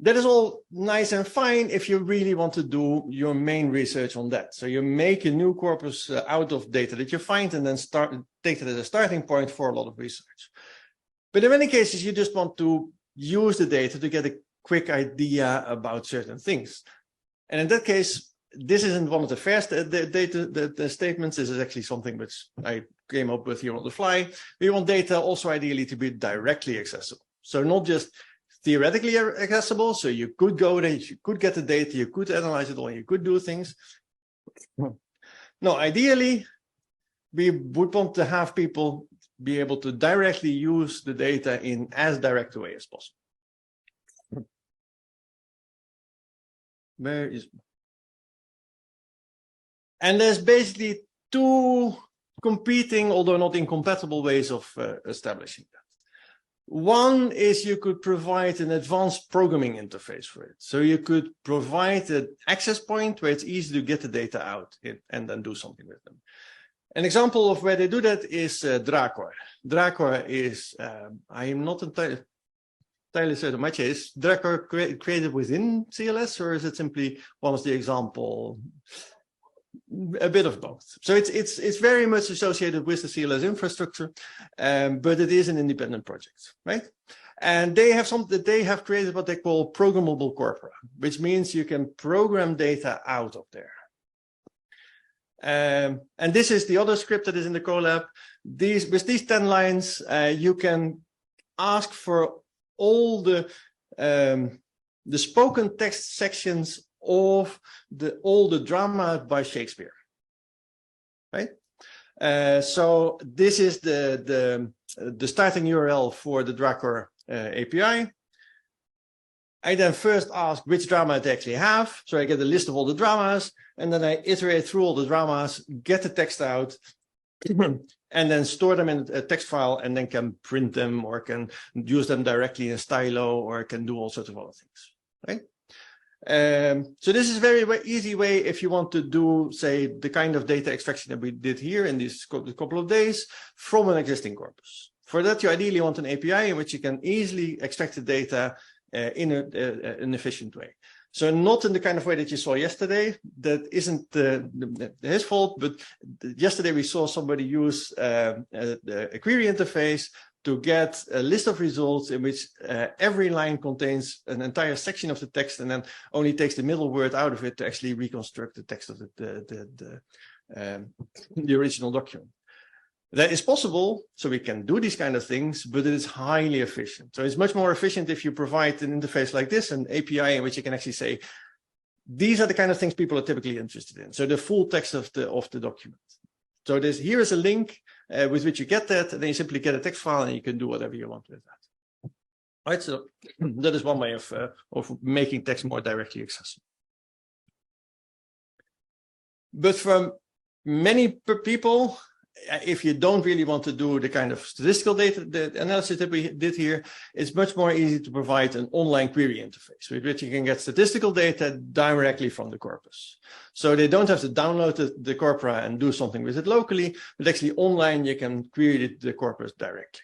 That is all nice and fine if you really want to do your main research on that. So you make a new corpus out of data that you find and then take it as a starting point for a lot of research. But in many cases, you just want to use the data to get a quick idea about certain things. And in that case, this isn't one of the first the statements. This is actually something which I came up with here on the fly. We want data also ideally to be directly accessible. So not just theoretically accessible, so you could go there, you could get the data, you could analyze it all, you could do things. No, ideally, we would want to have people be able to directly use the data in as direct a way as possible. Where is... And there's basically two competing, although not incompatible, ways of establishing that. One is you could provide an advanced programming interface for it. So you could provide an access point where it's easy to get the data out and then do something with them. An example of where they do that is Dracor. Dracor is, I am not entirely certain much. Is Dracor created within CLS, or is it simply one of the example? A bit of both. So it's very much associated with the CLS infrastructure, but it is an independent project, right? And they have created what they call programmable corpora, which means you can program data out of there. And this is the other script that is in the Colab. With these 10 lines, you can ask for all the spoken text sections of all the drama by Shakespeare, right? So this is the starting URL for the Dracor API. I then first ask which drama I actually have, so I get a list of all the dramas, and then I iterate through all the dramas, get the text out, and then store them in a text file, and then can print them or can use them directly in Stylo, or can do all sorts of other things, right? So this is a very easy way if you want to do, say, the kind of data extraction that we did here in this couple of days from an existing corpus. For that, you ideally want an API in which you can easily extract the data in an efficient way. So not in the kind of way that you saw yesterday. That isn't his fault, but yesterday we saw somebody use a query interface to get a list of results in which every line contains an entire section of the text and then only takes the middle word out of it to actually reconstruct the text of the original document. That is possible, so we can do these kind of things, but it is highly efficient. So it's much more efficient if you provide an interface like this, an API in which you can actually say, these are the kind of things people are typically interested in. So the full text of the document. So here is a link with which you get that, and then you simply get a text file and you can do whatever you want with that. All right, so that is one way of making text more directly accessible. But for many people, if you don't really want to do the kind of statistical data, the analysis that we did here, it's much more easy to provide an online query interface with which you can get statistical data directly from the corpus. So they don't have to download the corpora and do something with it locally, but actually online you can query the corpus directly.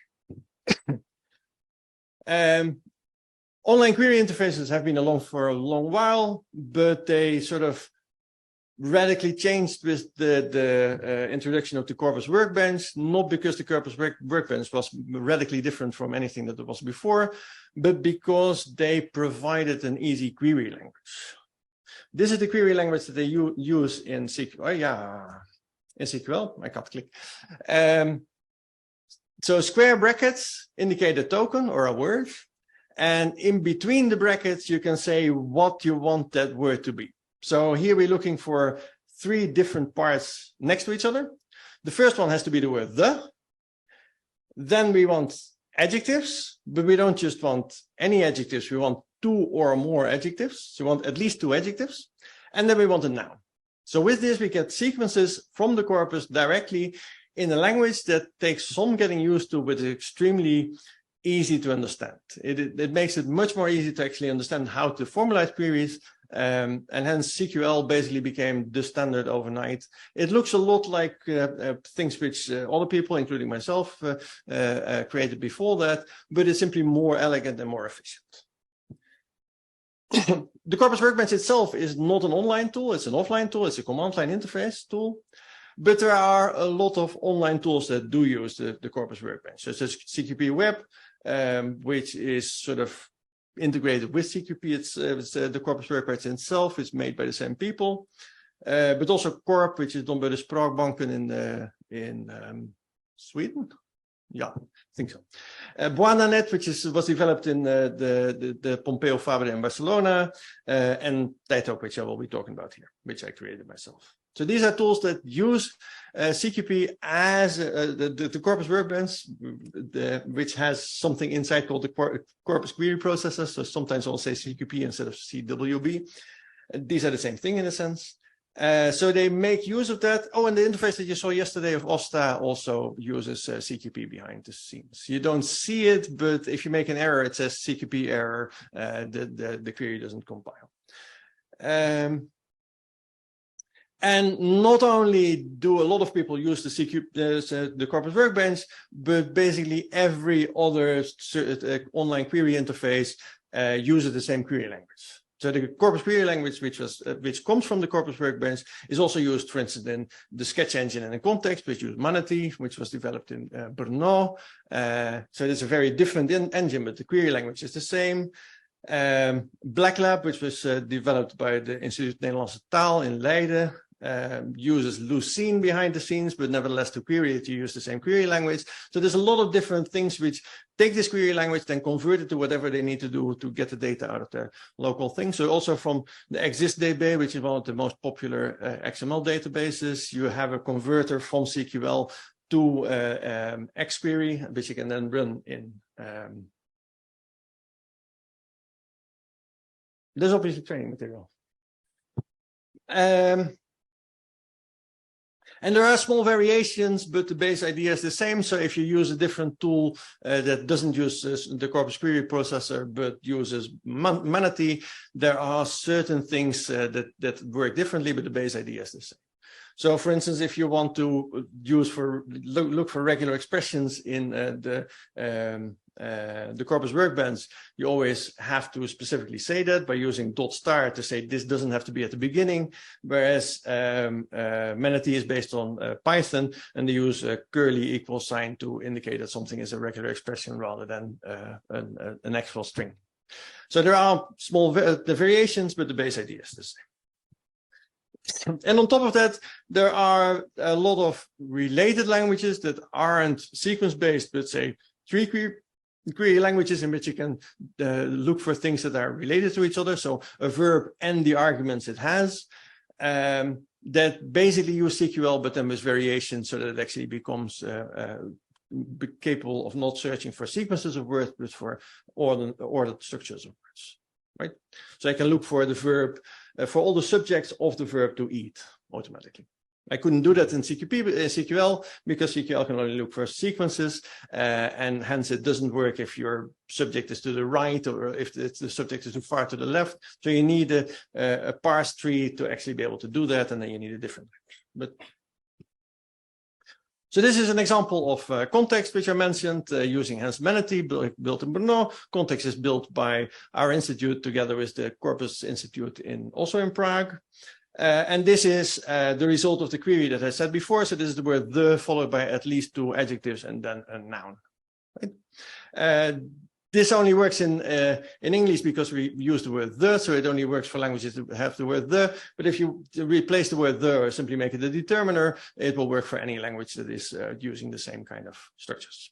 Online query interfaces have been along for a long while, but they sort of radically changed with the introduction of the Corpus Workbench, not because the Corpus Workbench was radically different from anything that was before, but because they provided an easy query language. This is the query language that they use in SQL. Oh, yeah, in SQL, I can't click. So square brackets indicate a token or a word, and in between the brackets, you can say what you want that word to be. So here we're looking for 3 different parts next to each other. The first one has to be the word the. Then we want adjectives, but we don't just want any adjectives. We want 2 or more adjectives. So we want at least 2 adjectives. And then we want a noun. So with this, we get sequences from the corpus directly in a language that takes some getting used to, but is extremely easy to understand. It makes it much more easy to actually understand how to formulate queries. And hence SQL basically became the standard overnight. It looks a lot like things which other people, including myself, created before that, but it's simply more elegant and more efficient. The Corpus Workbench itself is not an online tool, it's an offline tool, it's a command line interface tool. But there are a lot of online tools that do use the Corpus Workbench, such as CQP Web, which is sort of integrated with CQP. It's the Corpus Workbench itself is made by the same people, but also Corp, which is done by the Spraakbanken in Sweden. Yeah, I think so. BuanaNet, which was developed in the Pompeu Fabra in Barcelona, and TEITOK, which I will be talking about here, which I created myself. So these are tools that use CQP as the Corpus Workbench, which has something inside called the Corpus Query Processor. So sometimes I'll say CQP instead of CWB. These are the same thing in a sense. So they make use of that. Oh, and the interface that you saw yesterday of Osta also uses CQP behind the scenes. You don't see it, but if you make an error, it says CQP error. The query doesn't compile. And not only do a lot of people use the Corpus Workbench, but basically every other online query interface uses the same query language. So the Corpus query language, which comes from the Corpus Workbench, is also used, for instance, in the sketch engine and in context, which use Manatee, which was developed in Brno. So it's a very different engine, but the query language is the same. Black Lab, which was developed by the Instituut Nederlandse Taal in Leiden, uses Lucene behind the scenes, but nevertheless to query it, you use the same query language. So there's a lot of different things which take this query language, then convert it to whatever they need to do to get the data out of their local thing. So also from the ExistDB, which is one of the most popular XML databases, you have a converter from SQL to XQuery, which you can then run in. There's obviously training material. And there are small variations, but the base idea is the same. So if you use a different tool that doesn't use the Corpus Query Processor, but uses Manatee, there are certain things that work differently, but the base idea is the same. So, for instance, if you want to look for regular expressions in the corpus workbench, you always have to specifically say that by using ** to say this doesn't have to be at the beginning, whereas Manatee is based on Python, and they use a curly equal sign to indicate that something is a regular expression rather than an actual string. So there are small variations, but the base idea is the same. And on top of that, there are a lot of related languages that aren't sequence-based, but say query languages in which you can look for things that are related to each other. So a verb and the arguments it has, that basically use SQL, but then with variations so that it actually becomes capable of not searching for sequences of words, but for ordered structures of words, right? So I can look for the verb, for all the subjects of the verb to eat automatically. I couldn't do that in SQL because SQL can only look for sequences, and hence it doesn't work if your subject is to the right or if the subject is too far to the left. So you need a parse tree to actually be able to do that, and then you need a different language. So this is an example of context, which I mentioned, using hence Manatee, built in Brno. Context is built by our institute together with the Corpus Institute also in Prague. And this is the result of the query that I said before. So this is the word the followed by at least 2 adjectives and then a noun. Right? This only works in English because we use the word the, so it only works for languages that have the word the. But if you replace the word the or simply make it a determiner, it will work for any language that is using the same kind of structures.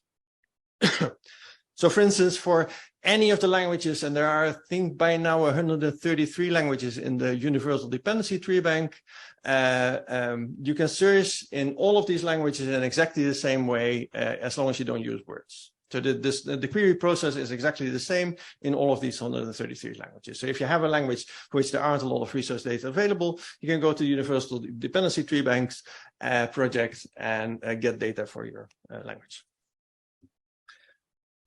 So, for instance, for any of the languages, and there are, I think, by now 133 languages in the Universal Dependency Tree Bank, you can search in all of these languages in exactly the same way, as long as you don't use words. So the query process is exactly the same in all of these 133 languages. So if you have a language for which there aren't a lot of resource data available, you can go to the Universal Dependency Tree Banks project and get data for your language.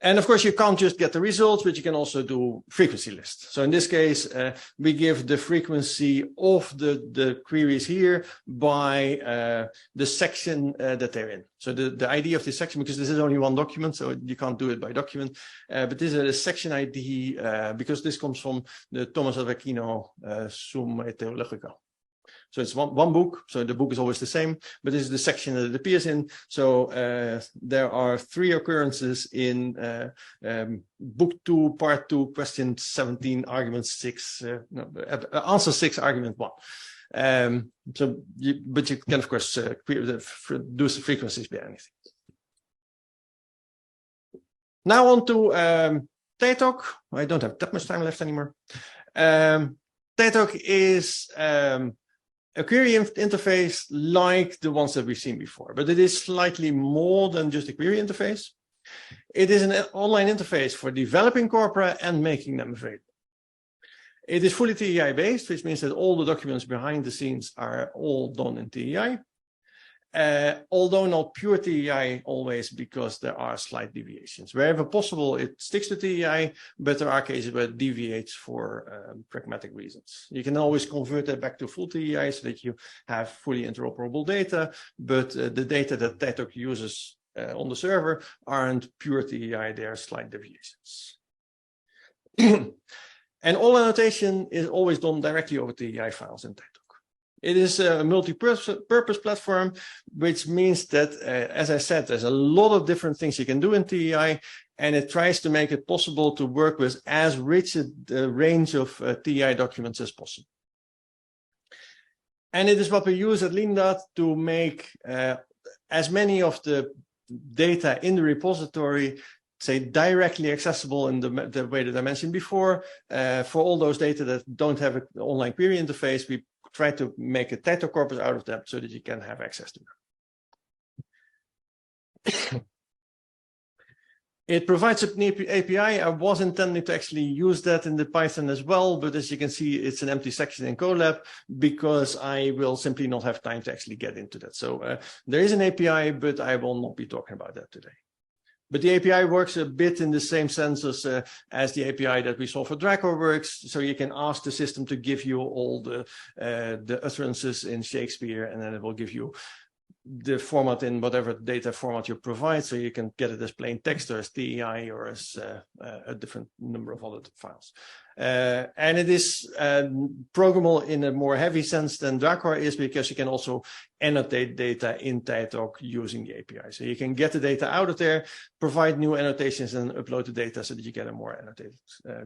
And of course, you can't just get the results, but you can also do frequency lists. So in this case, we give the frequency of the queries here by the section that they're in. So the ID of this section, because this is only one document, so you can't do it by document, but this is a section ID because this comes from the Thomas of Aquino Summa Theologica. So it's one book, so the book is always the same, but this is the section that it appears in. So there are 3 occurrences in book 2, part 2, question 17, argument 6, answer 6, argument 1. But you can, of course, do some frequencies by anything. Now on to TEITOK. I don't have that much time left anymore. TEITOK is a query interface like the ones that we've seen before, but it is slightly more than just a query interface. It is an online interface for developing corpora and making them available. It is fully TEI based, which means that all the documents behind the scenes are all done in TEI. Although not pure TEI always, because there are slight deviations. Wherever possible, it sticks to TEI, but there are cases where it deviates for pragmatic reasons. You can always convert that back to full TEI so that you have fully interoperable data, but the data that TEITOK uses on the server aren't pure TEI, they are slight deviations. And all annotation is always done directly over TEI files in TEITOK. It is a multi-purpose platform, which means that, as I said, there's a lot of different things you can do in TEI, and it tries to make it possible to work with as rich a range of TEI documents as possible. And it is what we use at LINDAT to make as many of the data in the repository, say, directly accessible in the way that I mentioned before. For all those data that don't have an online query interface, we try to make a TEITOK corpus out of them so that you can have access to them. It provides an API. I was intending to actually use that in the Python as well, but as you can see, it's an empty section in Colab because I will simply not have time to actually get into that. So there is an API, but I will not be talking about that today. But the API works a bit in the same sense as the API that we saw for Draco works. So you can ask the system to give you all the utterances in Shakespeare, and then it will give you the format in whatever data format you provide. So you can get it as plain text or as TEI or as a different number of other files. And it is programmable in a more heavy sense than Draco is, because you can also annotate data in TEITOK using the API. So you can get the data out of there, provide new annotations, and upload the data so that you get a more annotated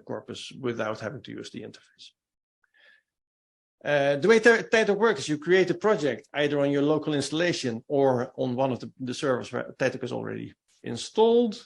corpus without having to use the interface. The way TEITOK works is you create a project either on your local installation or on one of the servers where TEITOK is already installed.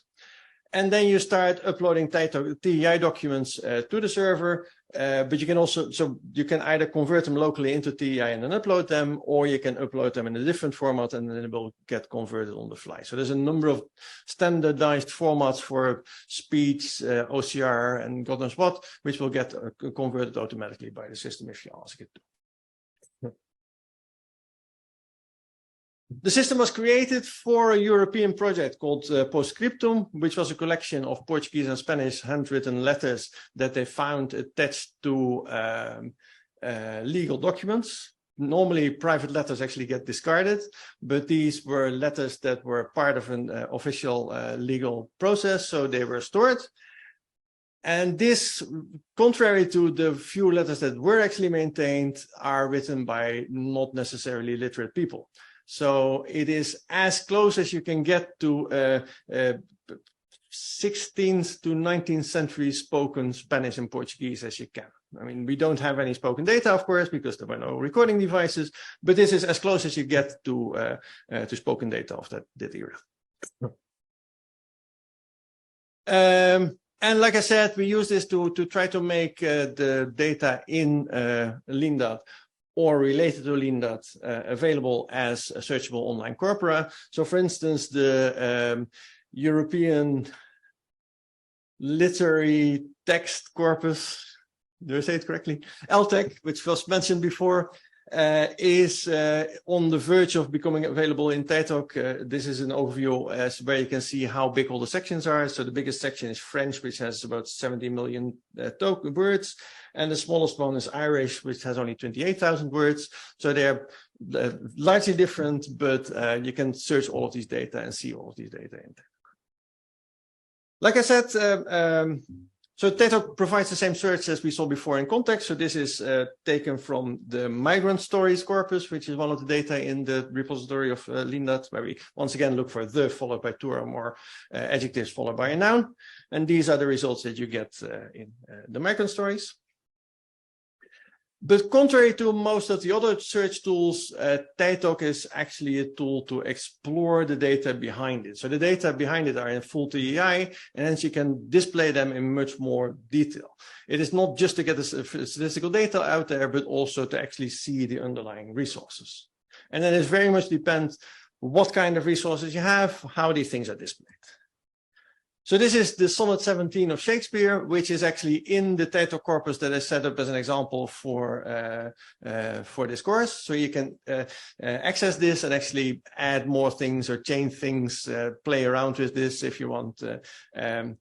And then you start uploading TEI documents to the server, but you can also, so you can either convert them locally into TEI and then upload them, or you can upload them in a different format and then it will get converted on the fly. So there's a number of standardized formats for speech, OCR, and God knows what, which will get converted automatically by the system if you ask it to. The system was created for a European project called Postscriptum, which was a collection of Portuguese and Spanish handwritten letters that they found attached to legal documents. Normally, private letters actually get discarded, but these were letters that were part of an official legal process, so they were stored. And this, contrary to the few letters that were actually maintained, are written by not necessarily literate people. So it is as close as you can get to 16th to 19th century spoken Spanish and Portuguese as you can. I mean, we don't have any spoken data, of course, because there were no recording devices, but this is as close as you get to spoken data of that era. And like I said, we use this to try to make the data in LINDAT or related to LINDAT available as a searchable online corpora. So for instance, the European Literary Text Corpus, do I say it correctly? LTEC, which was mentioned before, is on the verge of becoming available in TEITOK. This is an overview as where you can see how big all the sections are. So the biggest section is French, which has about 70 million words. And the smallest one is Irish, which has only 28,000 words. So they're largely different, but you can search all of these data and see all of these data in TEITOK. Like I said, so TEITOK provides the same search as we saw before in context. So this is taken from the migrant stories corpus, which is one of the data in the repository of LINDAT, where we once again look for the followed by two or more adjectives followed by a noun. And these are the results that you get in the migrant stories. But contrary to most of the other search tools, TEITOK is actually a tool to explore the data behind it. So the data behind it are in full TEI, and hence you can display them in much more detail. It is not just to get the statistical data out there, but also to actually see the underlying resources. And then it very much depends what kind of resources you have, how these things are displayed. So this is the Sonnet 17 of Shakespeare, which is actually in the TEITOK corpus that is set up as an example for this course. So you can access this and actually add more things or change things, play around with this if you want. And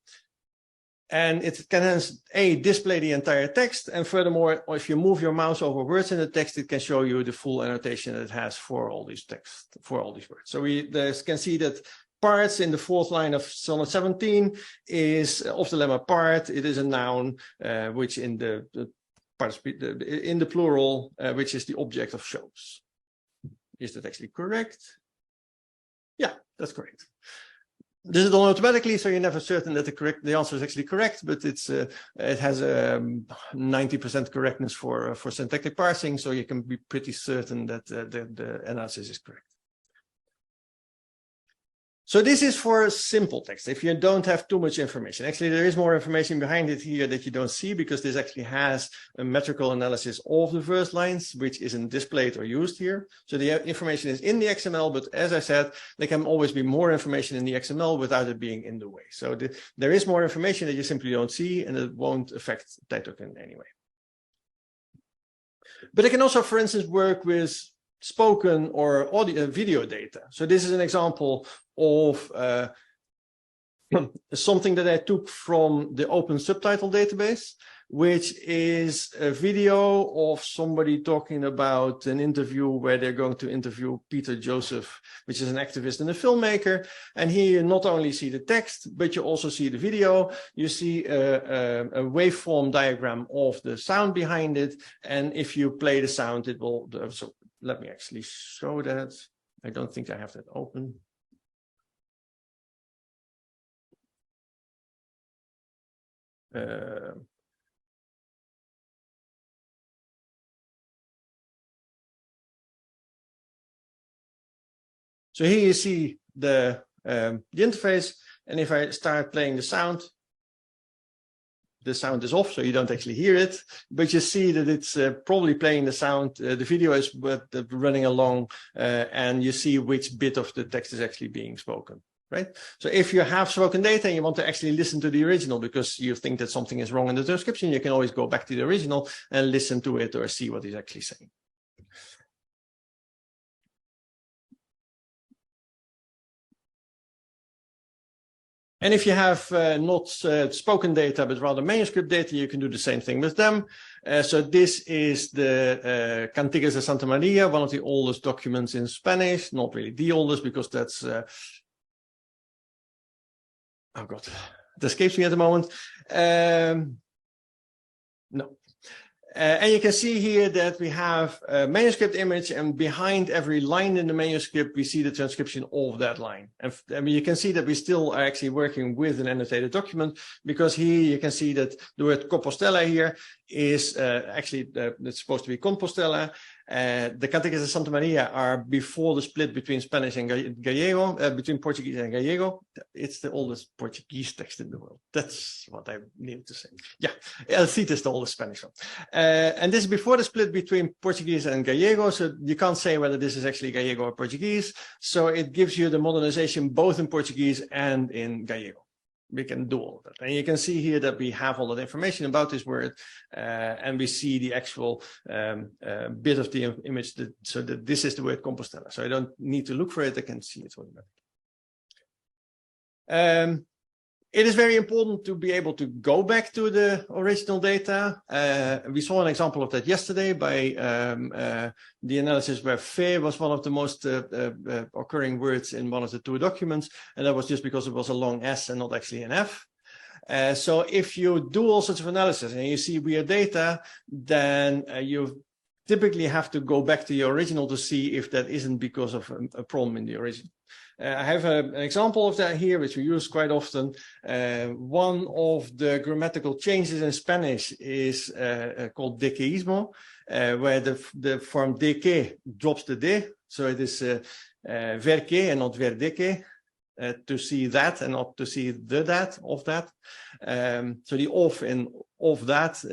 it can display the entire text. And furthermore, if you move your mouse over words in the text, it can show you the full annotation that it has for all these text, for all these words. So we can see that parts in the fourth line of Sonnet 17 is of the lemma part. It is a noun, which in the plural, which is the object of shows. Is that actually correct? Yeah, that's correct. This is done automatically, so you're never certain that the answer is actually correct, but it has a 90% correctness for syntactic parsing, so you can be pretty certain that the analysis is correct. So this is for simple text, if you don't have too much information. Actually, there is more information behind it here that you don't see, because this actually has a metrical analysis of the verse lines, which isn't displayed or used here. So the information is in the XML, but as I said, there can always be more information in the XML without it being in the way. So there is more information that you simply don't see, and it won't affect TEITOK in any way. But it can also, for instance, work with spoken or audio, video data. So this is an example of something that I took from the Open Subtitle database, which is a video of somebody talking about an interview where they're going to interview Peter Joseph, which is an activist and a filmmaker. And here you not only see the text, but you also see the video. You see a waveform diagram of the sound behind it. And if you play the sound, it will, so let me actually show that. I don't think I have that open. So here you see the interface, and if I start playing the sound is off, so you don't actually hear it, but you see that it's probably playing the sound. The video is running along, and you see which bit of the text is actually being spoken, right? So if you have spoken data and you want to actually listen to the original because you think that something is wrong in the transcription, you can always go back to the original and listen to it or see what he's actually saying. And if you have not spoken data, but rather manuscript data, you can do the same thing with them. So this is the Cantigas de Santa Maria, one of the oldest documents in Spanish, not really the oldest because that's, oh God, it escapes me at the moment. No. And you can see here that we have a manuscript image, and behind every line in the manuscript, we see the transcription of that line. And I mean, you can see that we still are actually working with an annotated document, because here you can see that the word Compostela here is actually, it's supposed to be Compostela. The Cantigas de Santa Maria are before the split between Spanish and Gallego, between Portuguese and Gallego. It's the oldest Portuguese text in the world. That's what I need to say. Yeah, El Cid is the oldest Spanish one. And this is before the split between Portuguese and Gallego, so you can't say whether this is actually Gallego or Portuguese. So it gives you the modernization both in Portuguese and in Gallego. We can do all of that. And you can see here that we have all that information about this word, and we see the actual bit of the image, so that this is the word Compostela. So I don't need to look for it, I can see it automatically. It is very important to be able to go back to the original data. We saw an example of that yesterday by the analysis where fe was one of the most occurring words in one of the two documents, and that was just because it was a long S and not actually an F. So if you do all sorts of analysis and you see weird data, then you typically have to go back to the original to see if that isn't because of a problem in the original. I have an example of that here, which we use quite often. One of the grammatical changes in Spanish is called dequeísmo, where the form deque drops the de, so it is ver que and not ver deque, to see that and not to see the that of that. So the of and of that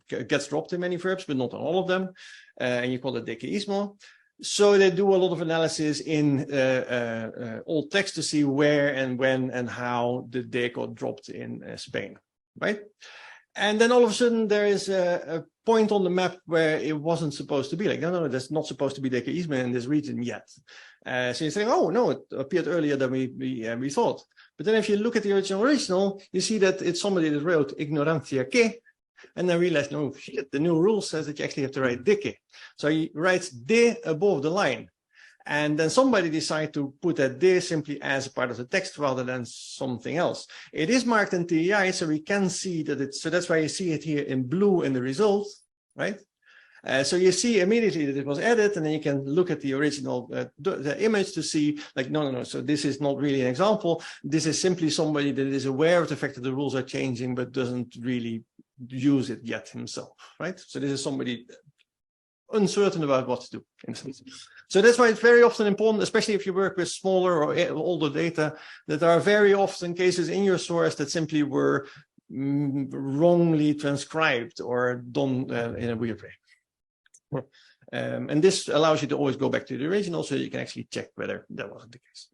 gets dropped in many verbs, but not on all of them, and you call it dequeísmo. So they do a lot of analysis in old text to see where and when and how the de got dropped in Spain, right? And then all of a sudden there is a point on the map where it wasn't supposed to be. Like, no, there's not supposed to be dequeísmo in this region yet. So you say, oh no, it appeared earlier than we thought. But then if you look at the original, you see that it's somebody that wrote ignorantia que, and then realized, no shit, the new rule says that you actually have to write deque. So he writes de above the line. And then somebody decided to put that de simply as a part of the text rather than something else. It is marked in TEI, so we can see that it's, so that's why you see it here in blue in the result, right? So you see immediately that it was added, and then you can look at the original the image to see, like, no, so this is not really an example. This is simply somebody that is aware of the fact that the rules are changing, but doesn't really use it yet himself, right? So this is somebody uncertain about what to do. So that's why it's very often important, especially if you work with smaller or older data, that there are very often cases in your source that simply were wrongly transcribed or done in a weird way. And this allows you to always go back to the original so you can actually check whether that wasn't the case.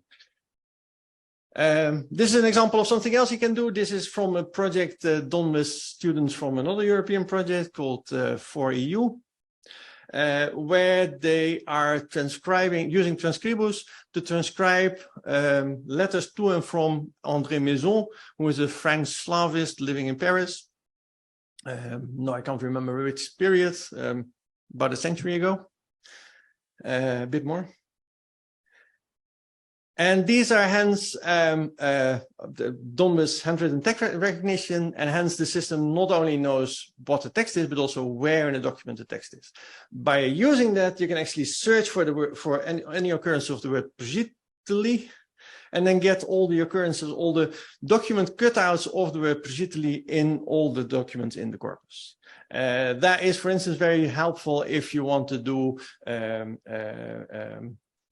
This is an example of something else you can do. This is from a project done with students from another European project called 4EU. where they are using transcribus to transcribe letters to and from André Maison, who is a French slavist living in Paris. No, I can't remember which period, about a century ago, a bit more. And these are hence done with handwritten text recognition, and hence the system not only knows what the text is, but also where in the document the text is. By using that, you can actually search for the word, for any occurrence of the word "progitally," and then get all the occurrences, all the document cutouts of the word "progitally" in all the documents in the corpus. That is, for instance, very helpful if you want to do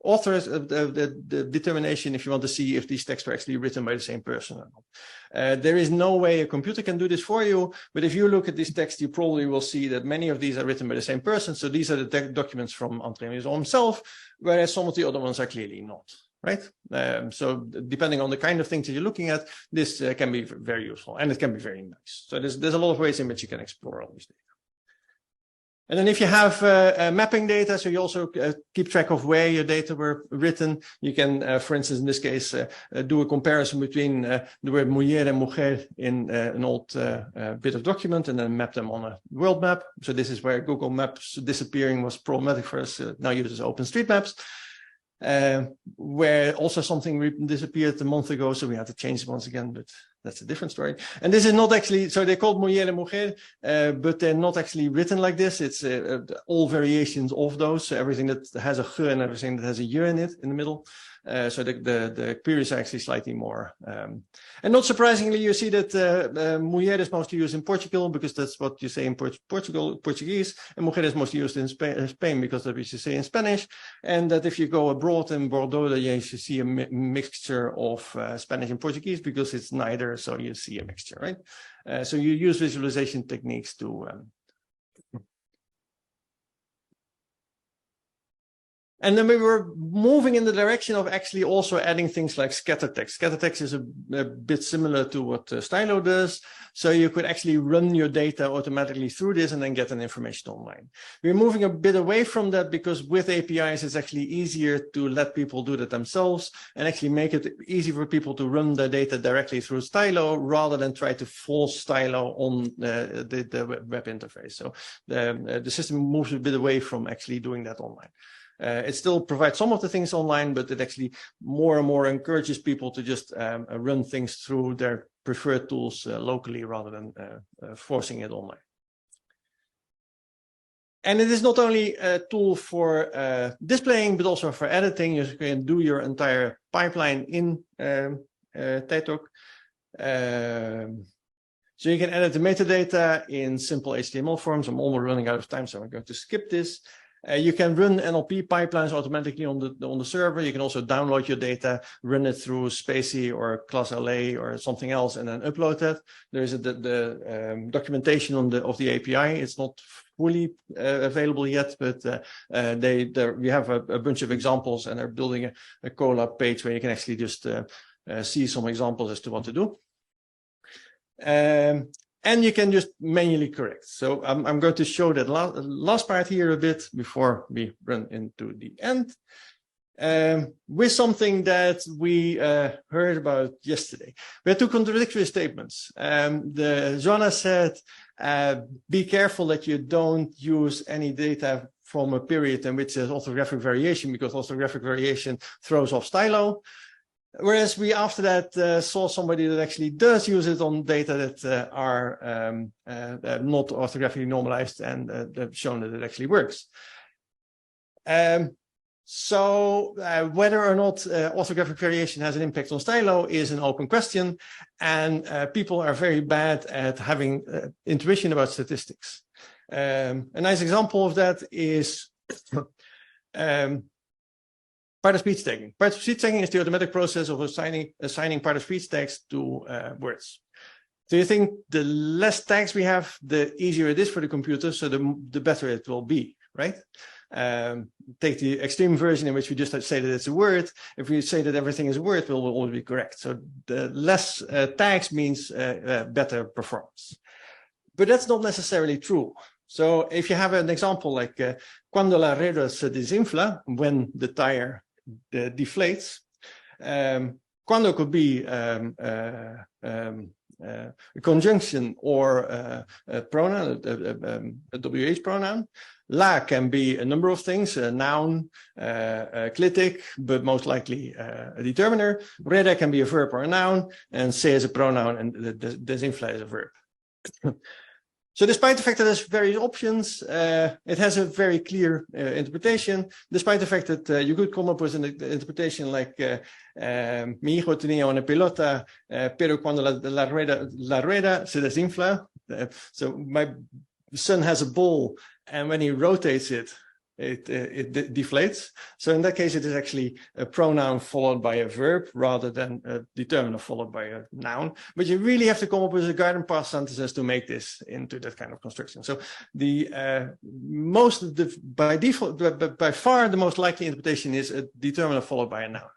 authors the determination, if you want to see if these texts were actually written by the same person or not. There is no way a computer can do this for you, but if you look at this text, you probably will see that many of these are written by the same person. So these are the documents from André Maison himself, whereas some of the other ones are clearly not, right? So depending on the kind of things that you're looking at, this can be very useful, and it can be very nice. So there's a lot of ways in which you can explore all these data. And then if you have mapping data, so you also keep track of where your data were written, you can, for instance, in this case, do a comparison between the word mujer and mujer in an old bit of document, and then map them on a world map. So this is where Google Maps disappearing was problematic for us. Now uses OpenStreetMaps, where also something disappeared a month ago, so we had to change it once again, but that's a different story. And this is not actually, so they're called mujer and mujer, but they're not actually written like this. It's all variations of those. So everything that has a g and everything that has a y in it in the middle. So the queries are actually slightly more. And not surprisingly, you see that mujer is mostly used in Portugal because that's what you say in Portuguese, and mujer is mostly used in Spain because that's what you say in Spanish. And that if you go abroad in Bordeaux, you see a mixture of Spanish and Portuguese because it's neither, so you see a mixture, right? So you use visualization techniques to and then we were moving in the direction of actually also adding things like scatter text. Scatter text is a bit similar to what Stylo does. So you could actually run your data automatically through this and then get an information online. We're moving a bit away from that because with APIs, it's actually easier to let people do that themselves and actually make it easy for people to run their data directly through Stylo rather than try to force Stylo on the web interface. So the system moves a bit away from actually doing that online. It still provides some of the things online, but it actually more and more encourages people to just run things through their preferred tools locally rather than forcing it online. And it is not only a tool for displaying, but also for editing. You can do your entire pipeline in TEITOK. So you can edit the metadata in simple HTML forms. I'm almost running out of time, so I'm going to skip this. You can run NLP pipelines automatically on the server. You can also download your data, run it through Spacey or ClassLA or something else, and then upload that. There is the documentation of the API. It's not fully available yet, but we have a bunch of examples, and they're building a Colab page where you can actually just see some examples as to what to do. And you can just manually correct. So I'm going to show that last part here a bit before we run into the end. With something that we heard about yesterday. We had two contradictory statements. Joanna said, be careful that you don't use any data from a period in which there's orthographic variation, because orthographic variation throws off Stylo. Whereas we, after that, saw somebody that actually does use it on data that are not orthographically normalized, and they've shown that it actually works. So whether or not orthographic variation has an impact on Stylo is an open question, and people are very bad at having intuition about statistics. A nice example of that is part of speech tagging. Part of speech tagging is the automatic process of assigning part of speech tags to words. So you think the less tags we have, the easier it is for the computer, so the better it will be, right? Take the extreme version in which we just say that it's a word. If we say that everything is a word, we'll always be correct. So the less tags means better performance. But that's not necessarily true. So if you have an example like cuando la rueda se desinfla, when the tire deflates, cuando could be a conjunction or a pronoun, a WH pronoun. La can be a number of things, a noun, a clitic, but most likely a determiner. Reda can be a verb or a noun, and se is a pronoun, and desinfla is a verb. So despite the fact that there's various options, it has a very clear interpretation, despite the fact that you could come up with an interpretation like mi hijo tenía una pelota, pero cuando la rueda se desinfla. So my son has a ball, and when he rotates it, it deflates. So in that case, it is actually a pronoun followed by a verb rather than a determiner followed by a noun. But you really have to come up with a garden path sentences to make this into that kind of construction. So the by default, by far the most likely interpretation is a determiner followed by a noun.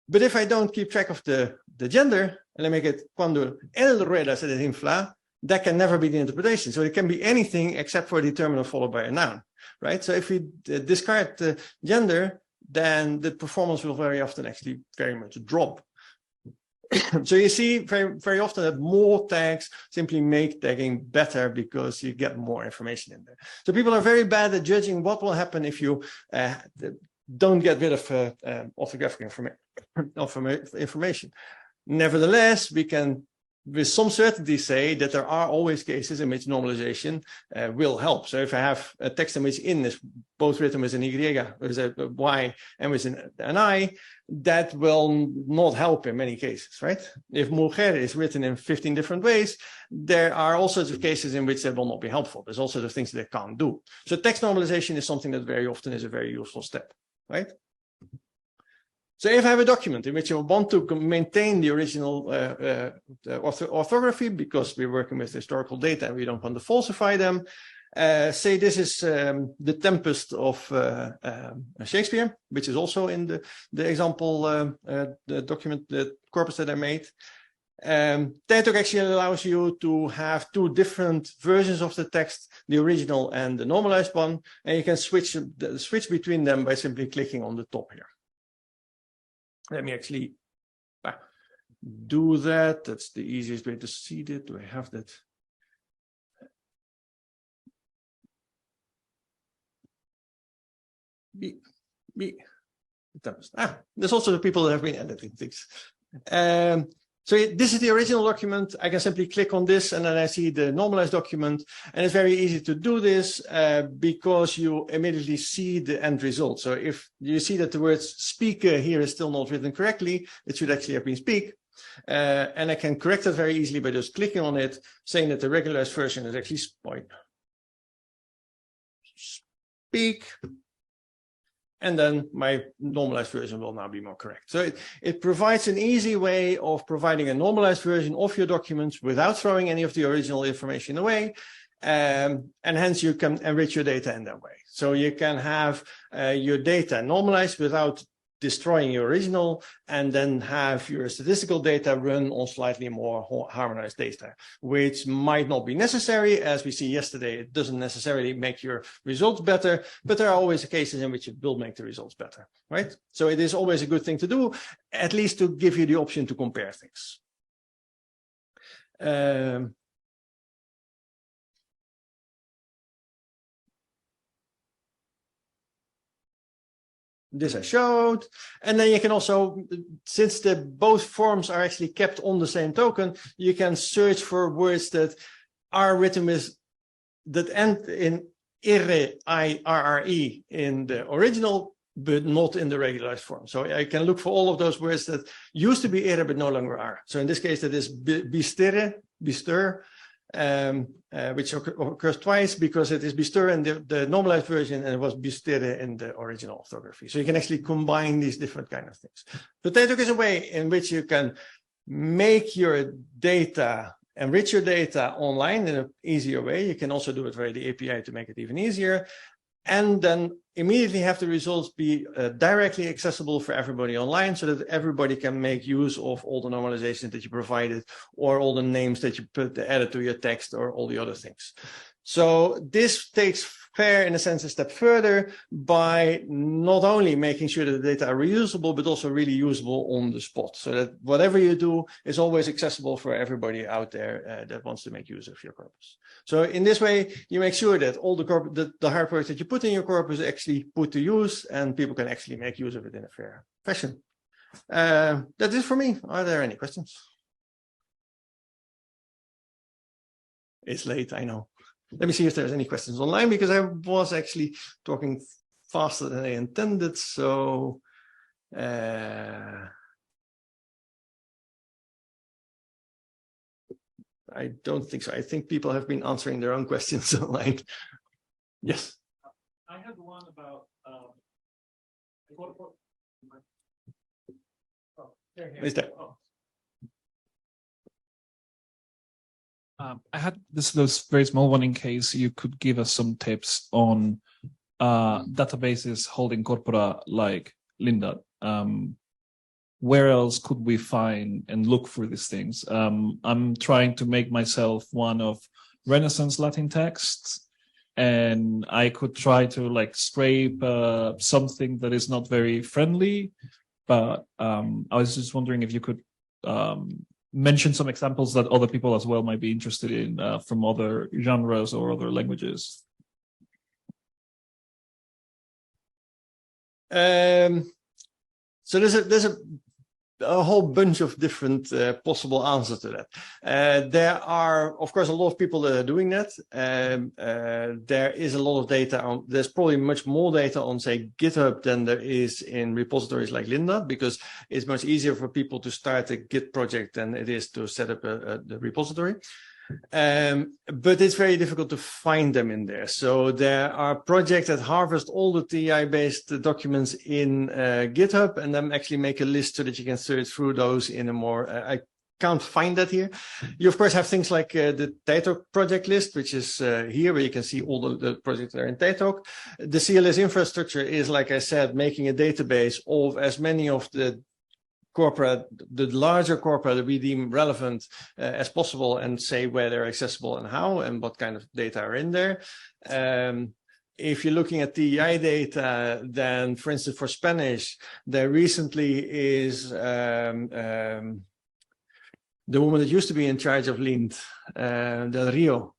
But if I don't keep track of the gender, and I make it cuando el rueda se desinfla, that can never be the interpretation. So it can be anything except for a determiner followed by a noun, right? So if we discard the gender, then the performance will very often actually very much drop. So you see very, very often that more tags simply make tagging better because you get more information in there. So people are very bad at judging what will happen if you don't get rid of orthographic information. Nevertheless, we can with some certainty say that there are always cases in which normalization will help. So if I have a text in which in is both written with an Y, with a Y, and with an I, that will not help in many cases, right? If mujer is written in 15 different ways, there are all sorts of cases in which that will not be helpful. There's all sorts of things that it can't do. So text normalization is something that very often is a very useful step, right? So if I have a document in which I want to maintain the original orthography because we're working with historical data and we don't want to falsify them, say this is the Tempest of Shakespeare, which is also in the example the document, the corpus that I made. TEITOK actually allows you to have two different versions of the text, the original and the normalized one, and you can switch between them by simply clicking on the top here. Let me actually do that. That's the easiest way to see it. Do I have that? There's also the people that have been editing things. So this is the original document. I can simply click on this and then I see the normalized document. And it's very easy to do this because you immediately see the end result. So if you see that the word speaker here is still not written correctly, it should actually have been speak. And I can correct it very easily by just clicking on it, saying that the regularized version is actually speak. And then my normalized version will now be more correct. So it provides an easy way of providing a normalized version of your documents without throwing any of the original information away. And hence you can enrich your data in that way. So you can have your data normalized without destroying your original, and then have your statistical data run on slightly more harmonized data, which might not be necessary. As we see yesterday, it doesn't necessarily make your results better, but there are always cases in which it will make the results better, right? So it is always a good thing to do, at least to give you the option to compare things. This I showed, and then you can also, since both forms are actually kept on the same token, you can search for words that are written with that end in irre, I-R-R-E in the original, but not in the regularized form. So I can look for all of those words that used to be irre but no longer are. So in this case, that is bistere, bistur, which occurs twice because it is bistur in the normalized version and it was bistere in the original orthography. So you can actually combine these different kind of things. So TEITOK is a way in which you can make your data, enrich your data online in an easier way. You can also do it via the API to make it even easier. and then immediately have the results be directly accessible for everybody online, so that everybody can make use of all the normalizations that you provided, or all the names that you added to your text, or all the other things. So this takes FAIR, in a sense, a step further by not only making sure that the data are reusable, but also really usable on the spot, so that whatever you do is always accessible for everybody out there that wants to make use of your corpus. So in this way, you make sure that all the hard work that you put in your corpus is actually put to use, and people can actually make use of it in a fair fashion. That is for me. Are there any questions? It's late, I know. Let me see if there's any questions online, because I was actually talking faster than I intended. So I don't think so. I think people have been answering their own questions online. Yes. I had one about Is that? I had this very small one, in case you could give us some tips on databases holding corpora like LINDAT. Where else could we find and look for these things? I'm trying to make myself one of Renaissance Latin texts, and I could try to like scrape something that is not very friendly, but I was just wondering if you could mention some examples that other people as well might be interested in from other genres or other languages. So there's a whole bunch of different possible answers to that. There are, of course, a lot of people that are doing that. There is a lot of data on, there's probably much more data on, say, GitHub than there is in repositories like LINDAT, because it's much easier for people to start a Git project than it is to set up the repository. But it's very difficult to find them in there. So there are projects that harvest all the TEI-based documents in GitHub, and then actually make a list so that you can search through those in a more, I can't find that here. You, of course, have things like the TEITOK project list, which is here, where you can see all the projects that are in TEITOK. The CLS infrastructure is, like I said, making a database of as many of the corpora, the larger corpora that we deem relevant as possible, and say where they're accessible and how, and what kind of data are in there. If you're looking at TEI data, then, for instance, for Spanish, there recently is the woman that used to be in charge of LIND, Del Rio,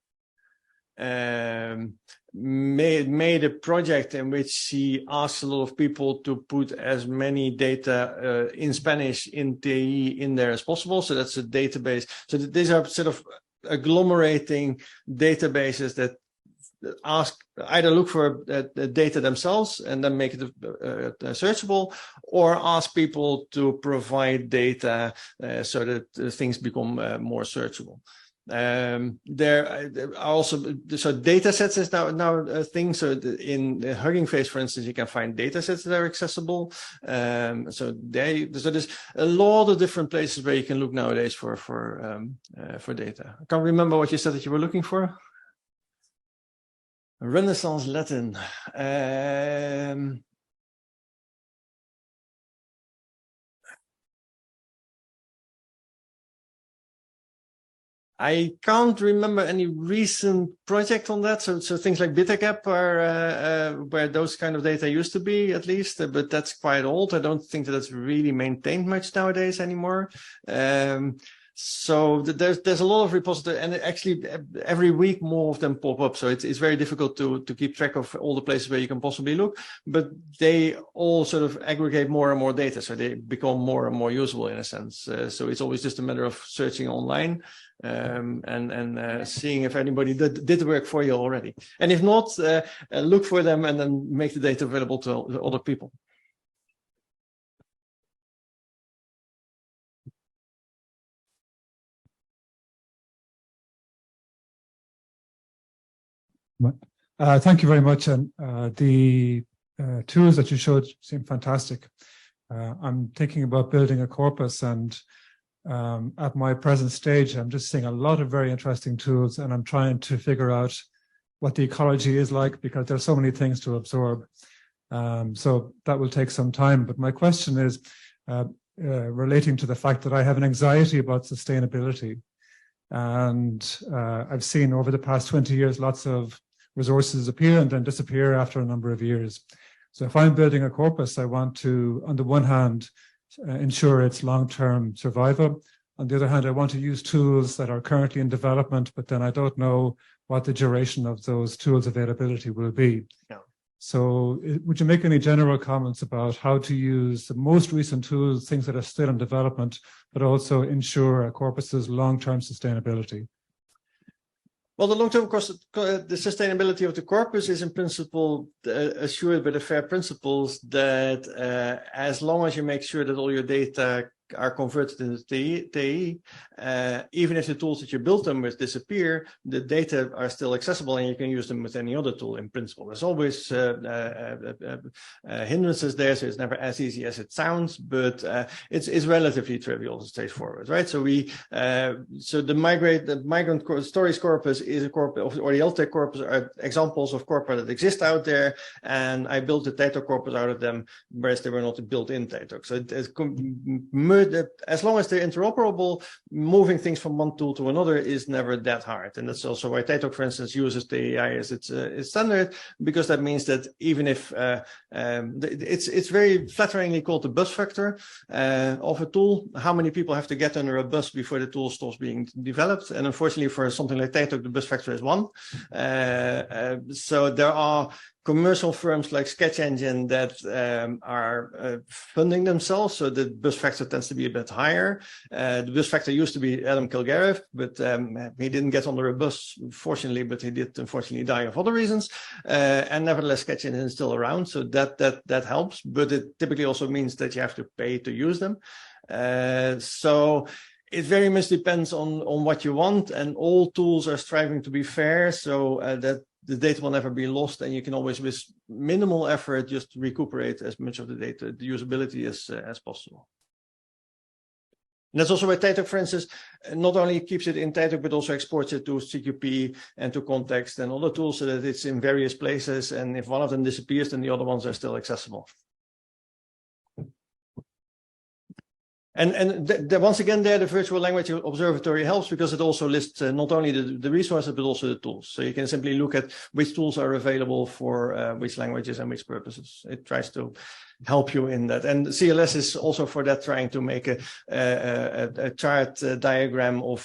made a project in which she asked a lot of people to put as many data in Spanish in TEI in there as possible. So that's a database. So these are sort of agglomerating databases that ask, either look for the data themselves and then make it searchable, or ask people to provide data so that things become more searchable. There are also, so data sets is now a thing. So in the Hugging Face, for instance, you can find data sets that are accessible. So there's a lot of different places where you can look nowadays for data. I can't remember what you said that you were looking for. Renaissance Latin. I can't remember any recent project on that. So things like BitterCap are where those kind of data used to be, at least, but that's quite old. I don't think that that's really maintained much nowadays anymore. So there's a lot of repositories, and actually every week more of them pop up. So it's very difficult to keep track of all the places where you can possibly look, but they all sort of aggregate more and more data. So they become more and more usable in a sense. So it's always just a matter of searching online and seeing if anybody did the work for you already. And if not, look for them and then make the data available to other people. Thank you very much. And the tools that you showed seem fantastic. I'm thinking about building a corpus, and at my present stage, I'm just seeing a lot of very interesting tools, and I'm trying to figure out what the ecology is like, because there's so many things to absorb. So that will take some time. But my question is relating to the fact that I have an anxiety about sustainability. And I've seen over the past 20 years, lots of resources appear and then disappear after a number of years. So if I'm building a corpus, I want to, on the one hand, ensure its long-term survival. On the other hand, I want to use tools that are currently in development, but then I don't know what the duration of those tools' availability will be. Yeah. So would you make any general comments about how to use the most recent tools, things that are still in development, but also ensure a corpus's long-term sustainability? Well, the long-term cost, the sustainability of the corpus is in principle assured by the FAIR principles that as long as you make sure that all your data are converted into TEI, even if the tools that you built them with disappear, the data are still accessible and you can use them with any other tool in principle. There's always hindrances there, so it's never as easy as it sounds, but it's relatively trivial and straightforward, right? So so the migrant stories corpus is a corpus, or the LTEC corpus are examples of corpora that exist out there, and I built the TEITOK corpus out of them, whereas they were not built in TEITOK. So as long as they're interoperable, moving things from one tool to another is never that hard. And that's also why TEITOK, for instance, uses the AI as its standard, because that means that even if it's very flatteringly called the bus factor of a tool, how many people have to get under a bus before the tool stops being developed. And unfortunately, for something like TEITOK, the bus factor is 1. So there are commercial firms like Sketch Engine that are funding themselves, so the bus factor tends to be a bit higher. The bus factor used to be Adam Kilgariff, but he didn't get under a bus, fortunately, but he did unfortunately die of other reasons. And nevertheless, Sketch Engine is still around, so that helps, but it typically also means that you have to pay to use them. So it very much depends on what you want, and all tools are striving to be fair, so that the data will never be lost, and you can always, with minimal effort, just recuperate as much of the data, the usability as possible. And that's also why TEITOK, for instance, not only keeps it in TEITOK, but also exports it to CQP and to context and other tools, so that it's in various places, and if one of them disappears, then the other ones are still accessible. And once again, there, the Virtual Language Observatory helps, because it also lists not only the resources, but also the tools. So you can simply look at which tools are available for which languages and which purposes. It tries to help you in that. And CLS is also for that, trying to make a chart diagram of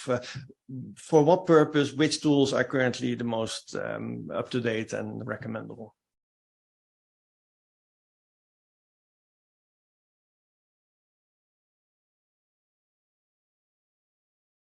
for what purpose, which tools are currently the most up-to-date and recommendable.